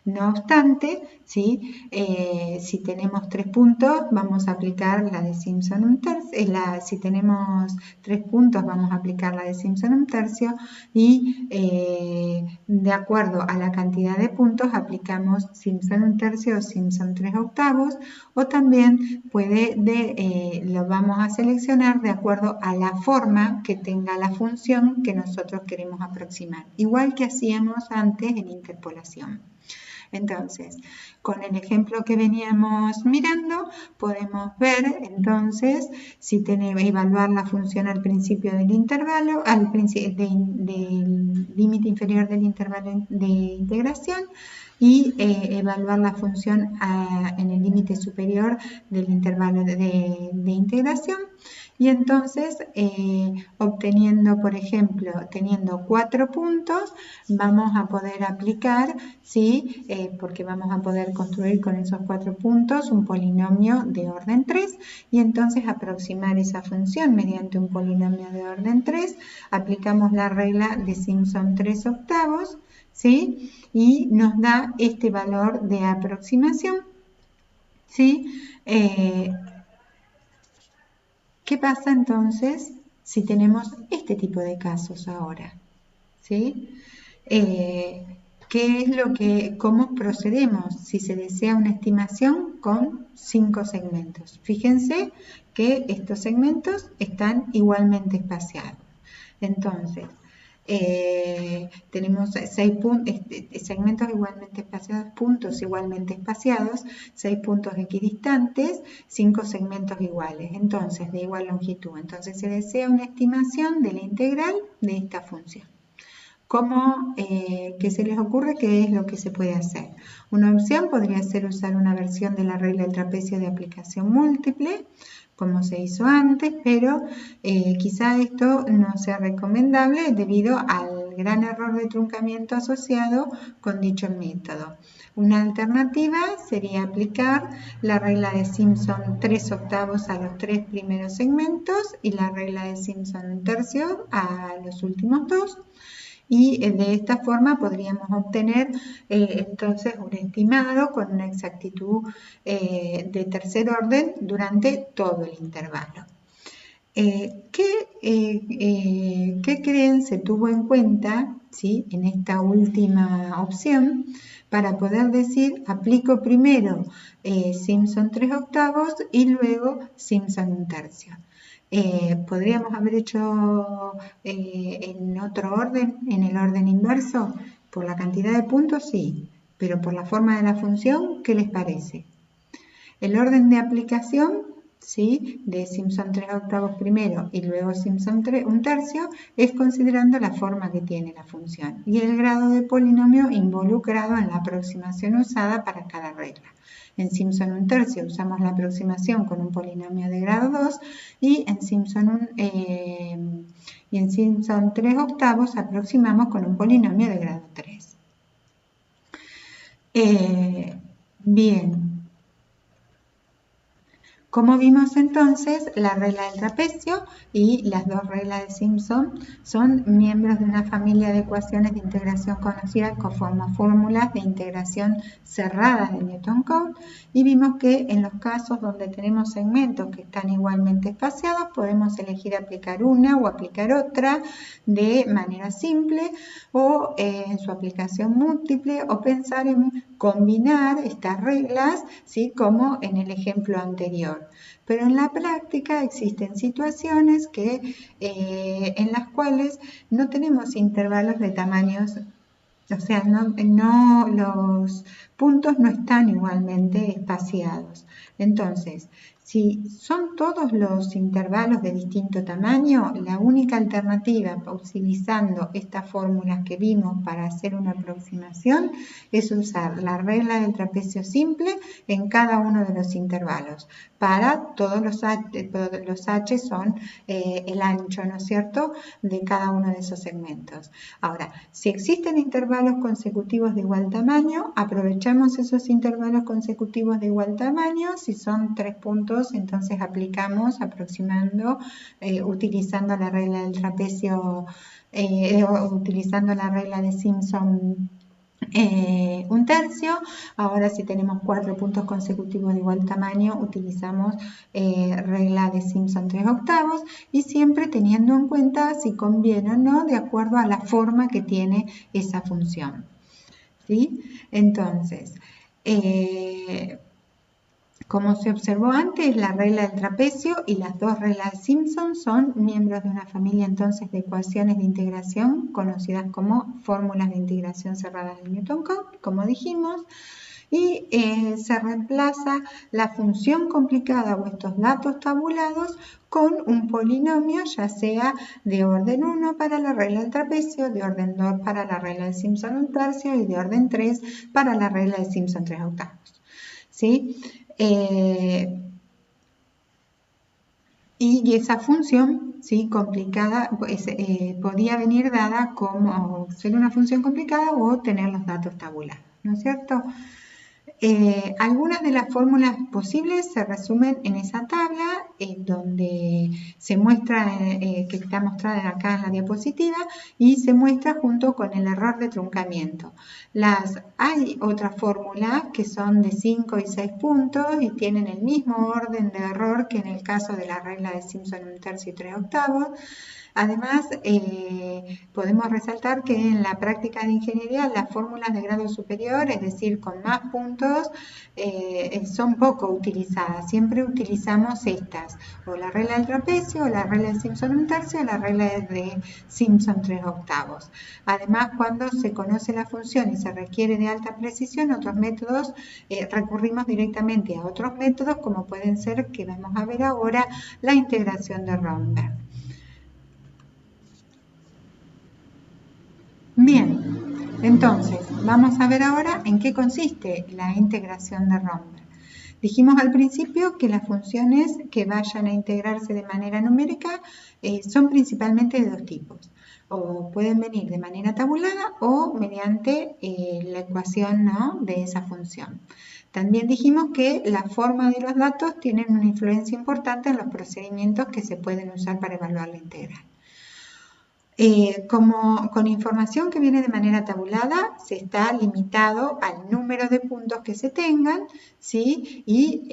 No obstante, ¿sí? Si tenemos 3 puntos, vamos a aplicar la de Simpson 1/3. Si tenemos 3 puntos, vamos a aplicar la de Simpson 1/3 y de acuerdo a la cantidad de puntos, aplicamos Simpson 1/3 o Simpson 3/8, o también lo vamos a seleccionar de acuerdo a la forma que tenga la función que nosotros queremos aproximar, igual que hacíamos antes en interpolación. Entonces, con el ejemplo que veníamos mirando, podemos ver entonces si tenemos evaluar la función al principio del intervalo, del límite inferior del intervalo de integración, y evaluar la función en el límite superior del intervalo de integración. Y entonces, obteniendo, por ejemplo, teniendo 4 puntos, vamos a poder aplicar, ¿sí? Porque vamos a poder construir con esos 4 puntos un polinomio de orden 3 y entonces aproximar esa función mediante un polinomio de orden 3. Aplicamos la regla de Simpson 3/8, ¿sí? Y nos da este valor de aproximación, ¿sí? ¿Qué pasa entonces si tenemos este tipo de casos ahora? ¿Sí? ¿Cómo procedemos si se desea una estimación con 5 segmentos? Fíjense que estos segmentos están igualmente espaciados. Entonces, tenemos 6 segmentos igualmente espaciados, puntos igualmente espaciados, 6 puntos equidistantes, 5 segmentos iguales, entonces de igual longitud. Entonces se desea una estimación de la integral de esta función. ¿Qué se les ocurre? ¿Qué es lo que se puede hacer? Una opción podría ser usar una versión de la regla del trapecio de aplicación múltiple, como se hizo antes, pero quizá esto no sea recomendable debido al gran error de truncamiento asociado con dicho método. Una alternativa sería aplicar la regla de Simpson 3/8 a los 3 primeros segmentos y la regla de Simpson 1/3 a los últimos 2. Y de esta forma podríamos obtener entonces un estimado con una exactitud de tercer orden durante todo el intervalo. ¿Qué creen se tuvo en cuenta, ¿sí?, en esta última opción para poder decir aplico primero Simpson 3/8 y luego Simpson 1/3? ¿Podríamos haber hecho en otro orden, en el orden inverso? Por la cantidad de puntos, sí, pero por la forma de la función, ¿qué les parece? El orden de aplicación, ¿sí?, de Simpson 3/8 primero y luego Simpson 1/3 es considerando la forma que tiene la función y el grado de polinomio involucrado en la aproximación usada para cada regla. En Simpson 1/3 usamos la aproximación con un polinomio de grado 2 y en Simpson 3/8 aproximamos con un polinomio de grado 3. Bien. Como vimos entonces, la regla del trapecio y las dos reglas de Simpson son miembros de una familia de ecuaciones de integración conocida como fórmulas de integración cerradas de Newton-Cotes, y vimos que en los casos donde tenemos segmentos que están igualmente espaciados podemos elegir aplicar una o aplicar otra de manera simple o en su aplicación múltiple, o pensar en combinar estas reglas, ¿sí?, como en el ejemplo anterior. Pero en la práctica existen situaciones en las cuales no tenemos intervalos de tamaños, o sea, los puntos no están igualmente espaciados. Entonces, Si son todos los intervalos de distinto tamaño, la única alternativa utilizando estas fórmulas que vimos para hacer una aproximación es usar la regla del trapecio simple en cada uno de los intervalos. Para todos los H son el ancho, ¿no es cierto?, de cada uno de esos segmentos. Ahora, si existen intervalos consecutivos de igual tamaño, aprovechamos esos intervalos consecutivos de igual tamaño. Si son 3 puntos, entonces aplicamos aproximando, utilizando la regla del trapecio, utilizando la regla de Simpson, un tercio. Ahora, si tenemos 4 puntos consecutivos de igual tamaño, utilizamos regla de Simpson 3/8, y siempre teniendo en cuenta si conviene o no de acuerdo a la forma que tiene esa función, ¿sí? Entonces, como se observó antes, la regla del trapecio y las dos reglas de Simpson son miembros de una familia entonces de ecuaciones de integración conocidas como fórmulas de integración cerradas de Newton-Cotes, como dijimos, y se reemplaza la función complicada o estos datos tabulados con un polinomio, ya sea de orden 1 para la regla del trapecio, de orden 2 para la regla de Simpson 1/3 y de orden 3 para la regla de Simpson 3/8. ¿Sí? Y esa función, ¿sí?, complicada, pues, podía venir dada como ser una función complicada o tener los datos tabulados, ¿no es cierto? Algunas de las fórmulas posibles se resumen en esa tabla, donde se muestra, que está mostrada acá en la diapositiva, y se muestra junto con el error de truncamiento. Hay otras fórmulas que son de 5 y 6 puntos y tienen el mismo orden de error que en el caso de la regla de Simpson 1/3 y 3/8. Además, podemos resaltar que en la práctica de ingeniería las fórmulas de grado superior, es decir, con más puntos, son poco utilizadas. Siempre utilizamos estas, o la regla del trapecio, o la regla de Simpson 1/3, o la regla de Simpson 3/8. Además, cuando se conoce la función y se requiere de alta precisión, otros métodos, recurrimos directamente a otros métodos, como pueden ser, que vamos a ver ahora, la integración de Romberg. Bien, entonces vamos a ver ahora en qué consiste la integración de Romberg. Dijimos al principio que las funciones que vayan a integrarse de manera numérica son principalmente de dos tipos. O pueden venir de manera tabulada o mediante la ecuación, ¿no?, de esa función. También dijimos que la forma de los datos tienen una influencia importante en los procedimientos que se pueden usar para evaluar la integral. Como con información que viene de manera tabulada, se está limitado al número de puntos que se tengan, ¿sí? Y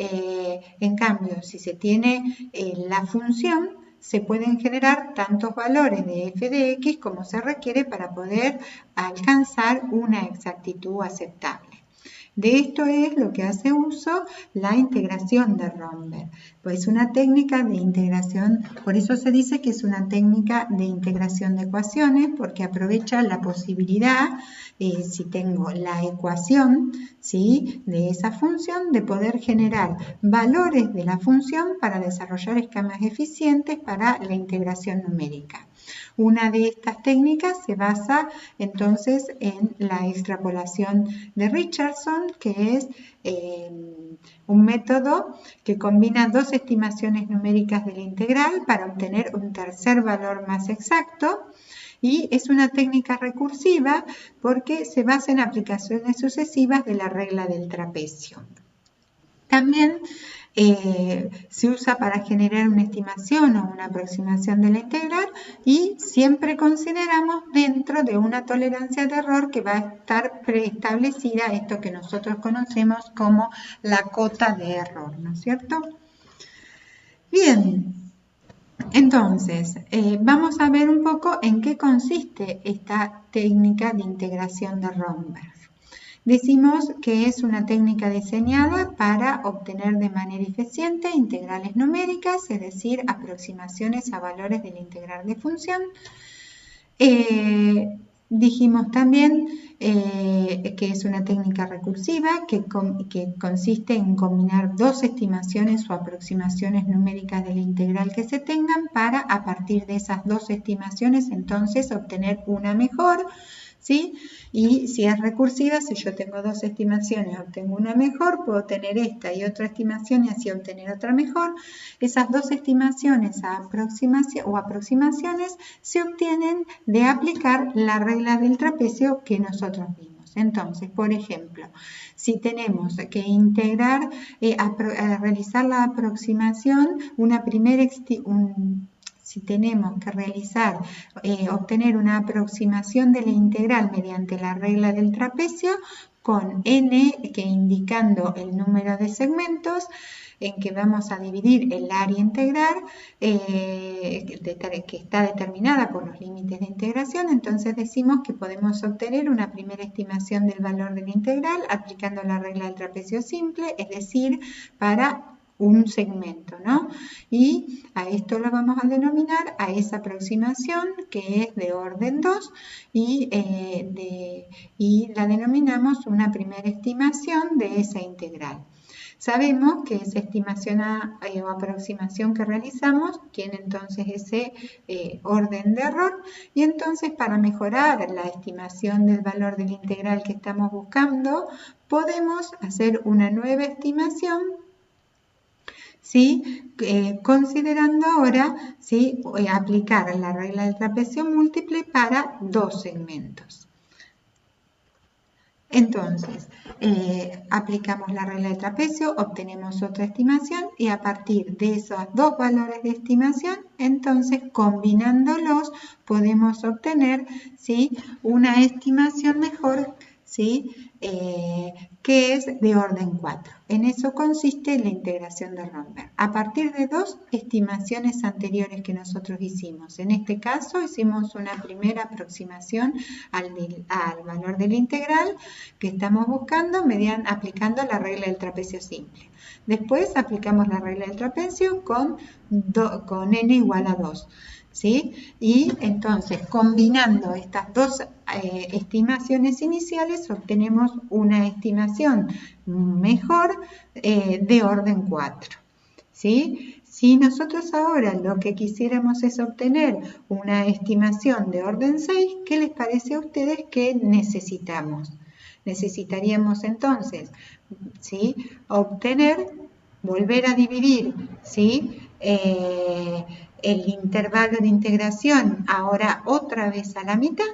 en cambio, si se tiene la función, se pueden generar tantos valores de f de x como se requiere para poder alcanzar una exactitud aceptable. De esto es lo que hace uso la integración de Romberg, pues es una técnica de integración, por eso se dice que es una técnica de integración de ecuaciones, porque aprovecha la posibilidad, si tengo la ecuación, ¿sí?, de esa función, de poder generar valores de la función para desarrollar esquemas eficientes para la integración numérica. Una de estas técnicas se basa entonces en la extrapolación de Richardson, que es un método que combina dos estimaciones numéricas de la integral para obtener un tercer valor más exacto, y es una técnica recursiva porque se basa en aplicaciones sucesivas de la regla del trapecio. También se usa para generar una estimación o una aproximación de la integral, y siempre consideramos dentro de una tolerancia de error que va a estar preestablecida, esto que nosotros conocemos como la cota de error, ¿no es cierto? Bien, entonces vamos a ver un poco en qué consiste esta técnica de integración de Romberg. Decimos que es una técnica diseñada para obtener de manera eficiente integrales numéricas, es decir, aproximaciones a valores de la integral de función. Dijimos también que es una técnica recursiva que consiste en combinar dos estimaciones o aproximaciones numéricas de la integral que se tengan para, a partir de esas dos estimaciones, entonces obtener una mejor, ¿sí? Y si es recursiva, si yo tengo dos estimaciones, obtengo una mejor, puedo tener esta y otra estimación y así obtener otra mejor. Esas dos estimaciones o aproximaciones se obtienen de aplicar la regla del trapecio que nosotros vimos. Entonces, por ejemplo, si tenemos que integrar, realizar la aproximación, si tenemos que realizar, obtener una aproximación de la integral mediante la regla del trapecio con n, que indicando el número de segmentos en que vamos a dividir el área integral, que está determinada por los límites de integración, entonces decimos que podemos obtener una primera estimación del valor de la integral aplicando la regla del trapecio simple, es decir, para un segmento, ¿no? Y a esto lo vamos a denominar, a esa aproximación que es de orden 2 y la denominamos una primera estimación de esa integral. Sabemos que esa estimación o aproximación que realizamos tiene entonces ese orden de error, y entonces para mejorar la estimación del valor de la integral que estamos buscando podemos hacer una nueva estimación, ¿sí? Considerando ahora, ¿sí?, aplicar la regla del trapecio múltiple para dos segmentos. Entonces, aplicamos la regla del trapecio, obtenemos otra estimación y a partir de esos dos valores de estimación, entonces combinándolos podemos obtener, ¿sí?, una estimación mejor, ¿sí?, que es de orden 4. En eso consiste la integración de Romberg. A partir de dos estimaciones anteriores que nosotros hicimos. En este caso hicimos una primera aproximación al valor de la integral que estamos buscando aplicando la regla del trapecio simple. Después aplicamos la regla del trapecio con n igual a 2. ¿Sí? Y entonces, combinando estas dos estimaciones iniciales, obtenemos una estimación mejor de orden 4. ¿Sí? Si nosotros ahora lo que quisiéramos es obtener una estimación de orden 6, ¿qué les parece a ustedes que necesitamos? Necesitaríamos entonces, ¿sí?, volver a dividir, ¿sí?, el intervalo de integración ahora otra vez a la mitad,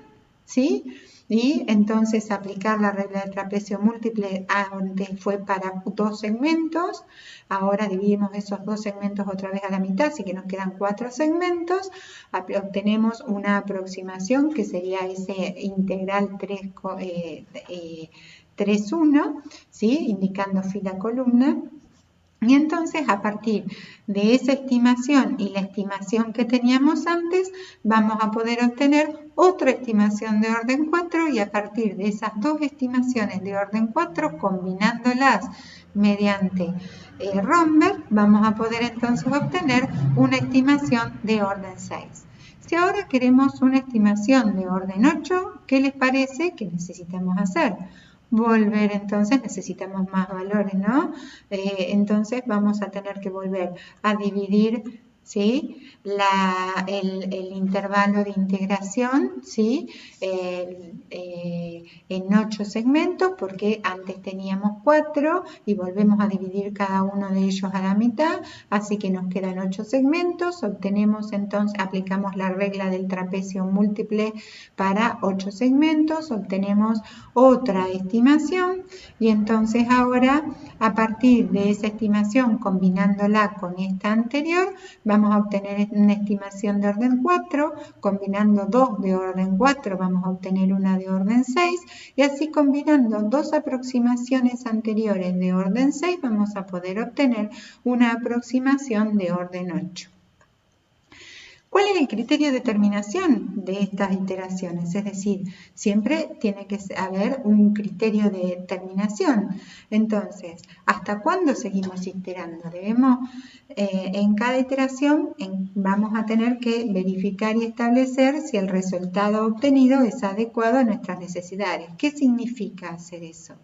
¿sí? Y entonces aplicar la regla del trapecio múltiple, antes fue para dos segmentos, ahora dividimos esos dos segmentos otra vez a la mitad, así que nos quedan 4 segmentos, obtenemos una aproximación que sería ese integral 3,1, ¿sí?, indicando fila columna. Y entonces, a partir de esa estimación y la estimación que teníamos antes, vamos a poder obtener otra estimación de orden 4 y a partir de esas dos estimaciones de orden 4, combinándolas mediante Romberg, vamos a poder entonces obtener una estimación de orden 6. Si ahora queremos una estimación de orden 8, ¿qué les parece que necesitamos hacer? Volver, entonces necesitamos más valores, ¿no? Entonces vamos a tener que volver a dividir, ¿sí?, el intervalo de integración, ¿sí?, en 8 segmentos, porque antes teníamos 4 y volvemos a dividir cada uno de ellos a la mitad, así que nos quedan 8 segmentos, obtenemos entonces, aplicamos la regla del trapecio múltiple para 8 segmentos, obtenemos otra estimación y entonces ahora, a partir de esa estimación, combinándola con esta anterior, vamos a obtener una estimación de orden 4, combinando dos de orden 4 vamos a obtener una de orden 6 y así combinando dos aproximaciones anteriores de orden 6 vamos a poder obtener una aproximación de orden 8. ¿Cuál es el criterio de determinación de estas iteraciones? Es decir, siempre tiene que haber un criterio de determinación. Entonces, ¿hasta cuándo seguimos iterando? En cada iteración vamos a tener que verificar y establecer si el resultado obtenido es adecuado a nuestras necesidades. ¿Qué significa hacer eso?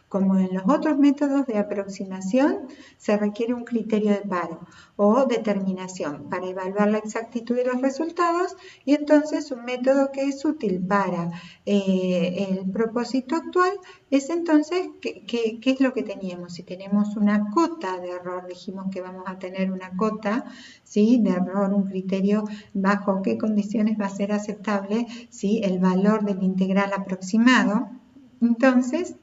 Como en los otros métodos de aproximación, se requiere un criterio de paro o determinación para evaluar la exactitud de los resultados, y entonces un método que es útil para el propósito actual es entonces, ¿qué es lo que teníamos? Si tenemos una cota de error, dijimos que vamos a tener una cota, ¿sí?, de error, un criterio bajo qué condiciones va a ser aceptable, ¿sí?, el valor del integral aproximado. Entonces,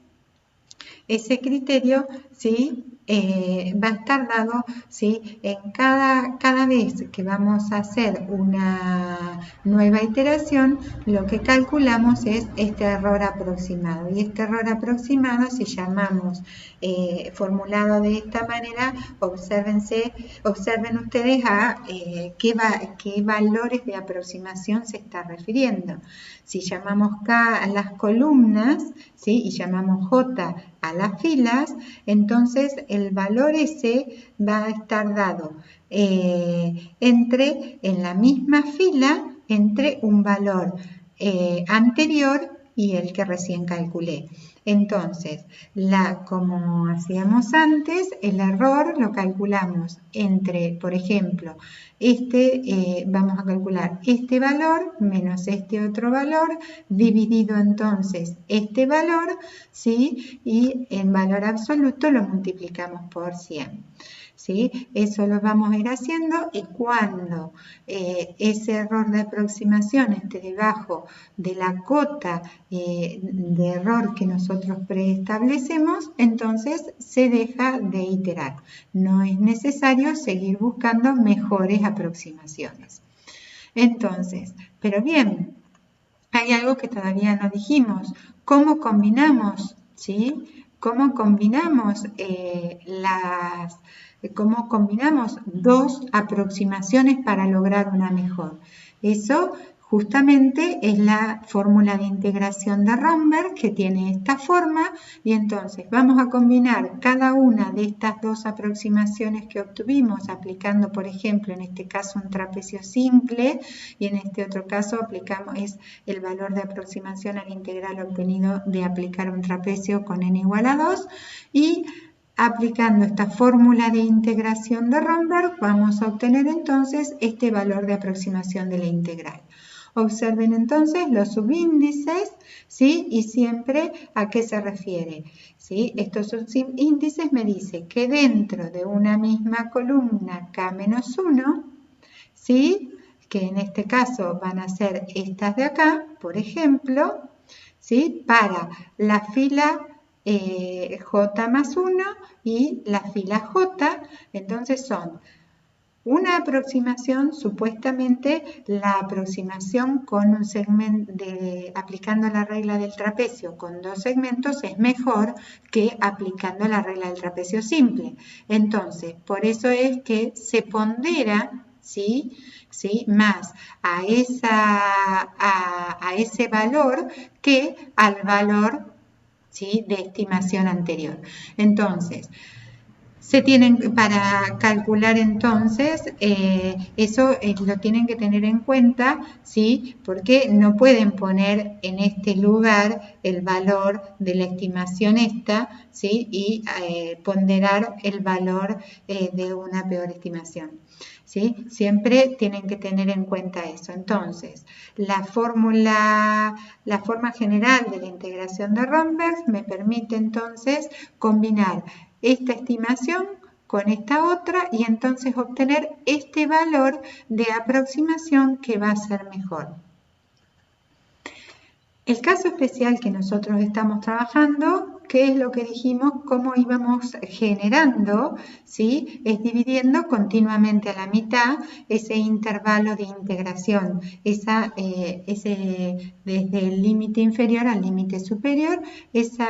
ese criterio, ¿sí?, va a estar dado, ¿sí?, en cada vez que vamos a hacer una nueva iteración, lo que calculamos es este error aproximado. Y este error aproximado, si llamamos formulado de esta manera, observen ustedes a qué valores de aproximación se está refiriendo. Si llamamos K a las columnas, ¿sí?, y llamamos J a las filas, entonces el valor S va a estar dado en la misma fila, entre un valor anterior y el que recién calculé. Entonces, como hacíamos antes, el error lo calculamos entre, por ejemplo, vamos a calcular este valor menos este otro valor, dividido entonces este valor, ¿sí?, y en valor absoluto lo multiplicamos por 100. ¿Sí? Eso lo vamos a ir haciendo, y cuando ese error de aproximación esté debajo de la cota de error que nosotros preestablecemos, entonces se deja de iterar. No es necesario seguir buscando mejores aproximaciones. Entonces, pero bien, hay algo que todavía no dijimos. ¿Cómo combinamos? ¿Sí? ¿Cómo combinamos dos aproximaciones para lograr una mejor? Eso justamente es la fórmula de integración de Romberg, que tiene esta forma, y entonces vamos a combinar cada una de estas dos aproximaciones que obtuvimos aplicando, por ejemplo, en este caso un trapecio simple, y en este otro caso es el valor de aproximación al integral obtenido de aplicar un trapecio con n igual a 2, y aplicando esta fórmula de integración de Romberg vamos a obtener entonces este valor de aproximación de la integral. Observen entonces los subíndices, ¿sí?, y siempre a qué se refiere, ¿sí? Estos subíndices me dicen que dentro de una misma columna K-1, ¿sí?, que en este caso van a ser estas de acá, por ejemplo, ¿sí?, para la fila J más 1 y la fila J, entonces son una aproximación, supuestamente la aproximación con un segmento, aplicando la regla del trapecio con dos segmentos es mejor que aplicando la regla del trapecio simple. Entonces, por eso es que se pondera, ¿sí?, más a ese valor que al valor, ¿sí?, de estimación anterior. Entonces, para calcular entonces, eso lo tienen que tener en cuenta, ¿sí?, porque no pueden poner en este lugar el valor de la estimación esta, ¿sí?, y ponderar el valor de una peor estimación, ¿sí? Siempre tienen que tener en cuenta eso. Entonces, la forma general de la integración de Romberg me permite entonces combinar esta estimación con esta otra y entonces obtener este valor de aproximación que va a ser mejor. El caso especial que nosotros estamos trabajando, ¿qué es lo que dijimos? Cómo íbamos generando, ¿sí?, es dividiendo continuamente a la mitad ese intervalo de integración, desde el límite inferior al límite superior, ese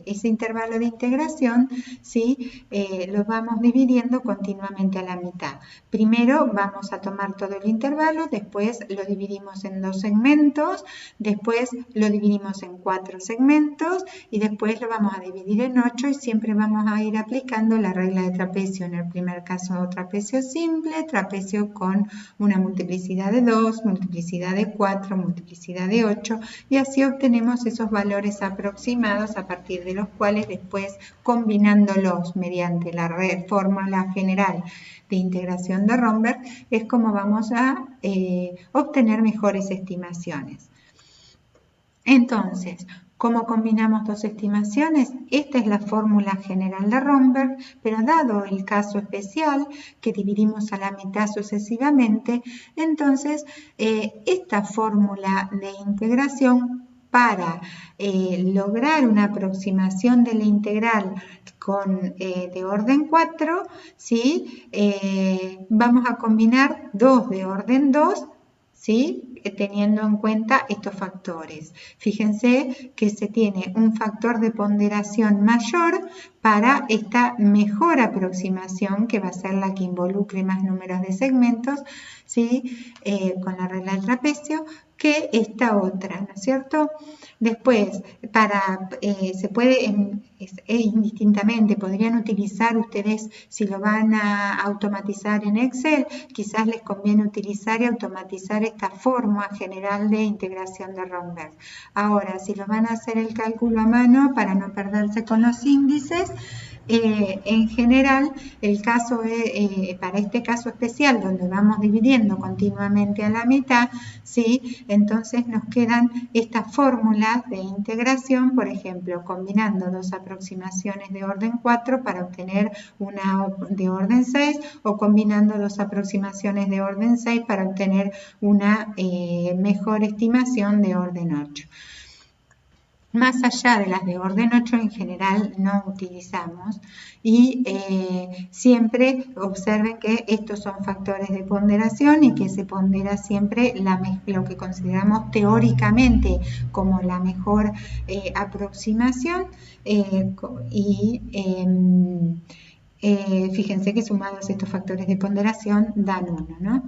ese intervalo de integración, ¿sí? Lo vamos dividiendo continuamente a la mitad. Primero vamos a tomar todo el intervalo, después lo dividimos en 2 segmentos, después lo dividimos en 4 segmentos y después lo vamos a dividir en 8 y siempre vamos a ir aplicando la regla de trapecio. En el primer caso trapecio simple, trapecio con una multiplicidad de 2, multiplicidad de 4, multiplicidad de 8 y así obtenemos esos valores aproximados a partir de los cuales después combinándolos mediante la fórmula general de integración de Romberg es como vamos a obtener mejores estimaciones. Entonces, ¿cómo combinamos dos estimaciones? Esta es la fórmula general de Romberg, pero dado el caso especial que dividimos a la mitad sucesivamente, entonces esta fórmula de integración para lograr una aproximación de la integral de orden 4, ¿sí? Vamos a combinar dos de orden 2, ¿sí? Teniendo en cuenta estos factores. Fíjense que se tiene un factor de ponderación mayor para esta mejor aproximación que va a ser la que involucre más números de segmentos, ¿sí? Con la regla del trapecio, que esta otra, ¿no es cierto? Después, se puede indistintamente, podrían utilizar ustedes, si lo van a automatizar en Excel, quizás les conviene utilizar y automatizar esta fórmula general de integración de Romberg. Ahora, si lo van a hacer el cálculo a mano para no perderse con los índices, en general, el caso para este caso especial, donde vamos dividiendo continuamente a la mitad, ¿sí? Entonces nos quedan estas fórmulas de integración, por ejemplo, combinando dos aproximaciones de orden 4 para obtener una de orden 6 o combinando dos aproximaciones de orden 6 para obtener una mejor estimación de orden 8. Más allá de las de orden 8 en general no utilizamos y siempre observen que estos son factores de ponderación y que se pondera siempre lo que consideramos teóricamente como la mejor aproximación fíjense que sumados estos factores de ponderación dan 1, ¿no?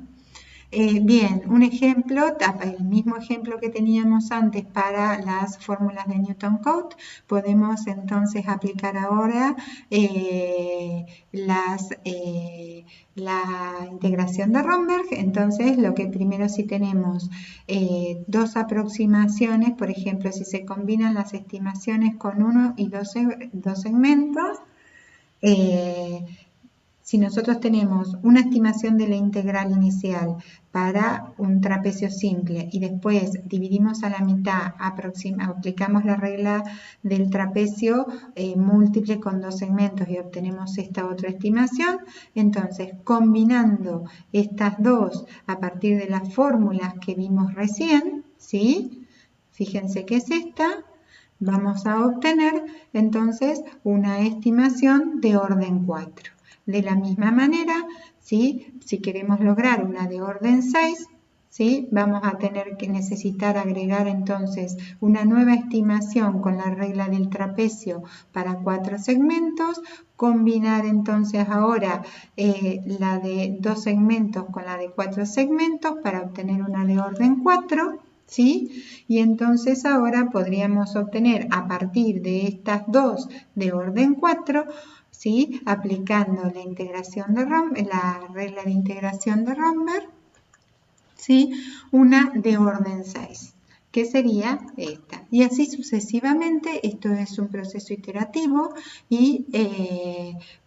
Bien, un ejemplo, el mismo ejemplo que teníamos antes para las fórmulas de Newton-Cotes, podemos entonces aplicar ahora la integración de Romberg. Entonces, lo que primero si tenemos dos aproximaciones, por ejemplo, si se combinan las estimaciones con 1 y 2 segmentos, si nosotros tenemos una estimación de la integral inicial para un trapecio simple y después dividimos a la mitad, aplicamos la regla del trapecio múltiple con 2 segmentos y obtenemos esta otra estimación, entonces combinando estas dos a partir de las fórmulas que vimos recién, ¿sí? Fíjense que es esta, vamos a obtener entonces una estimación de orden 4. De la misma manera, ¿sí? Si queremos lograr una de orden 6, ¿sí? Vamos a tener que necesitar agregar entonces una nueva estimación con la regla del trapecio para 4 segmentos, combinar entonces ahora la de 2 segmentos con la de 4 segmentos para obtener una de orden 4, ¿sí? Y entonces ahora podríamos obtener a partir de estas dos de orden 4, ¿sí? Aplicando la integración de la regla de integración de Romberg, ¿sí? Una de orden 6, que sería esta. Y así sucesivamente, esto es un proceso iterativo y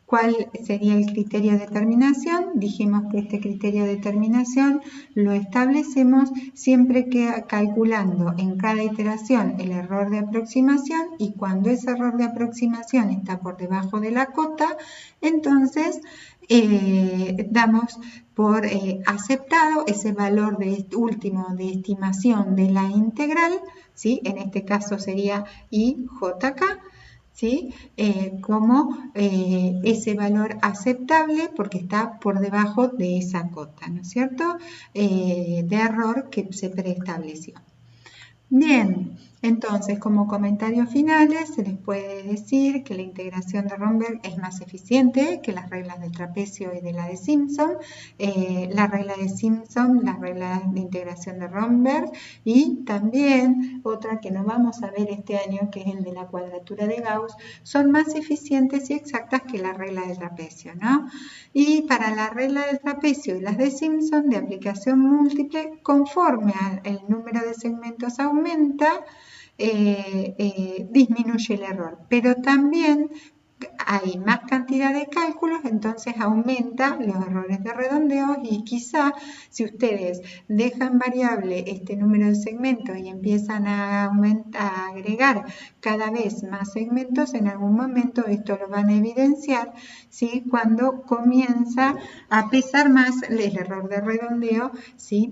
¿cuál sería el criterio de determinación? Dijimos que este criterio de determinación lo establecemos siempre que calculando en cada iteración el error de aproximación y cuando ese error de aproximación está por debajo de la cota, entonces damos por aceptado ese valor último de estimación de la integral, ¿sí? En este caso sería IJK, ¿sí? Como ese valor aceptable porque está por debajo de esa cota, ¿no es cierto? De error que se preestableció. Bien, Entonces, como comentarios finales, se les puede decir que la integración de Romberg es más eficiente que las reglas del trapecio y de la de Simpson. La regla de Simpson, la regla de integración de Romberg y también otra que no vamos a ver este año, que es el de la cuadratura de Gauss, son más eficientes y exactas que la regla del trapecio, ¿no? Y para la regla del trapecio y las de Simpson de aplicación múltiple, conforme el número de segmentos aumenta, disminuye el error, pero también hay más cantidad de cálculos, entonces aumenta los errores de redondeo y quizá si ustedes dejan variable este número de segmentos y empiezan a agregar cada vez más segmentos, en algún momento esto lo van a evidenciar, ¿sí? Cuando comienza a pesar más el error de redondeo, ¿sí?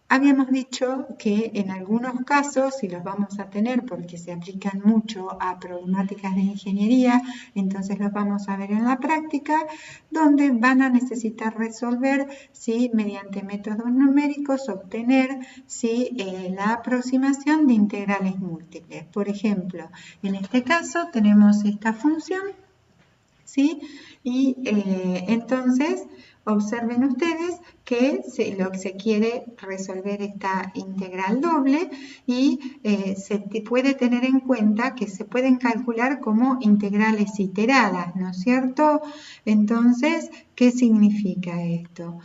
Habíamos dicho que en algunos casos, si los vamos a tener porque se aplican mucho a problemáticas de ingeniería, entonces los vamos a ver en la práctica, donde van a necesitar resolver, ¿sí? Mediante métodos numéricos, obtener, ¿sí? La aproximación de integrales múltiples. Por ejemplo, en este caso tenemos esta función, ¿sí? Y entonces observen ustedes que lo que se quiere resolver esta integral doble y se puede tener en cuenta que se pueden calcular como integrales iteradas, ¿no es cierto? Entonces, ¿qué significa esto?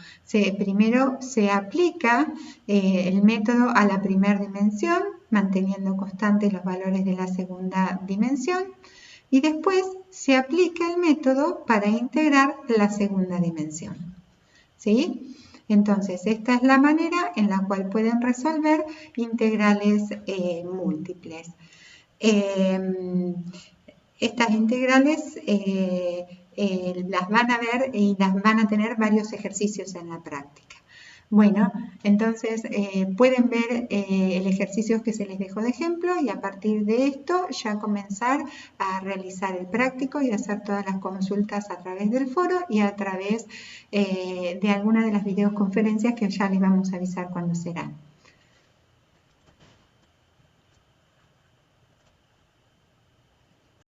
Primero se aplica el método a la primera dimensión, manteniendo constantes los valores de la segunda dimensión, y después se aplica el método para integrar la segunda dimensión. ¿Sí? Entonces, esta es la manera en la cual pueden resolver integrales múltiples. Estas integrales las van a ver y las van a tener varios ejercicios en la práctica. Bueno, entonces pueden ver el ejercicio que se les dejó de ejemplo y a partir de esto ya comenzar a realizar el práctico y hacer todas las consultas a través del foro y a través de alguna de las videoconferencias que ya les vamos a avisar cuándo serán.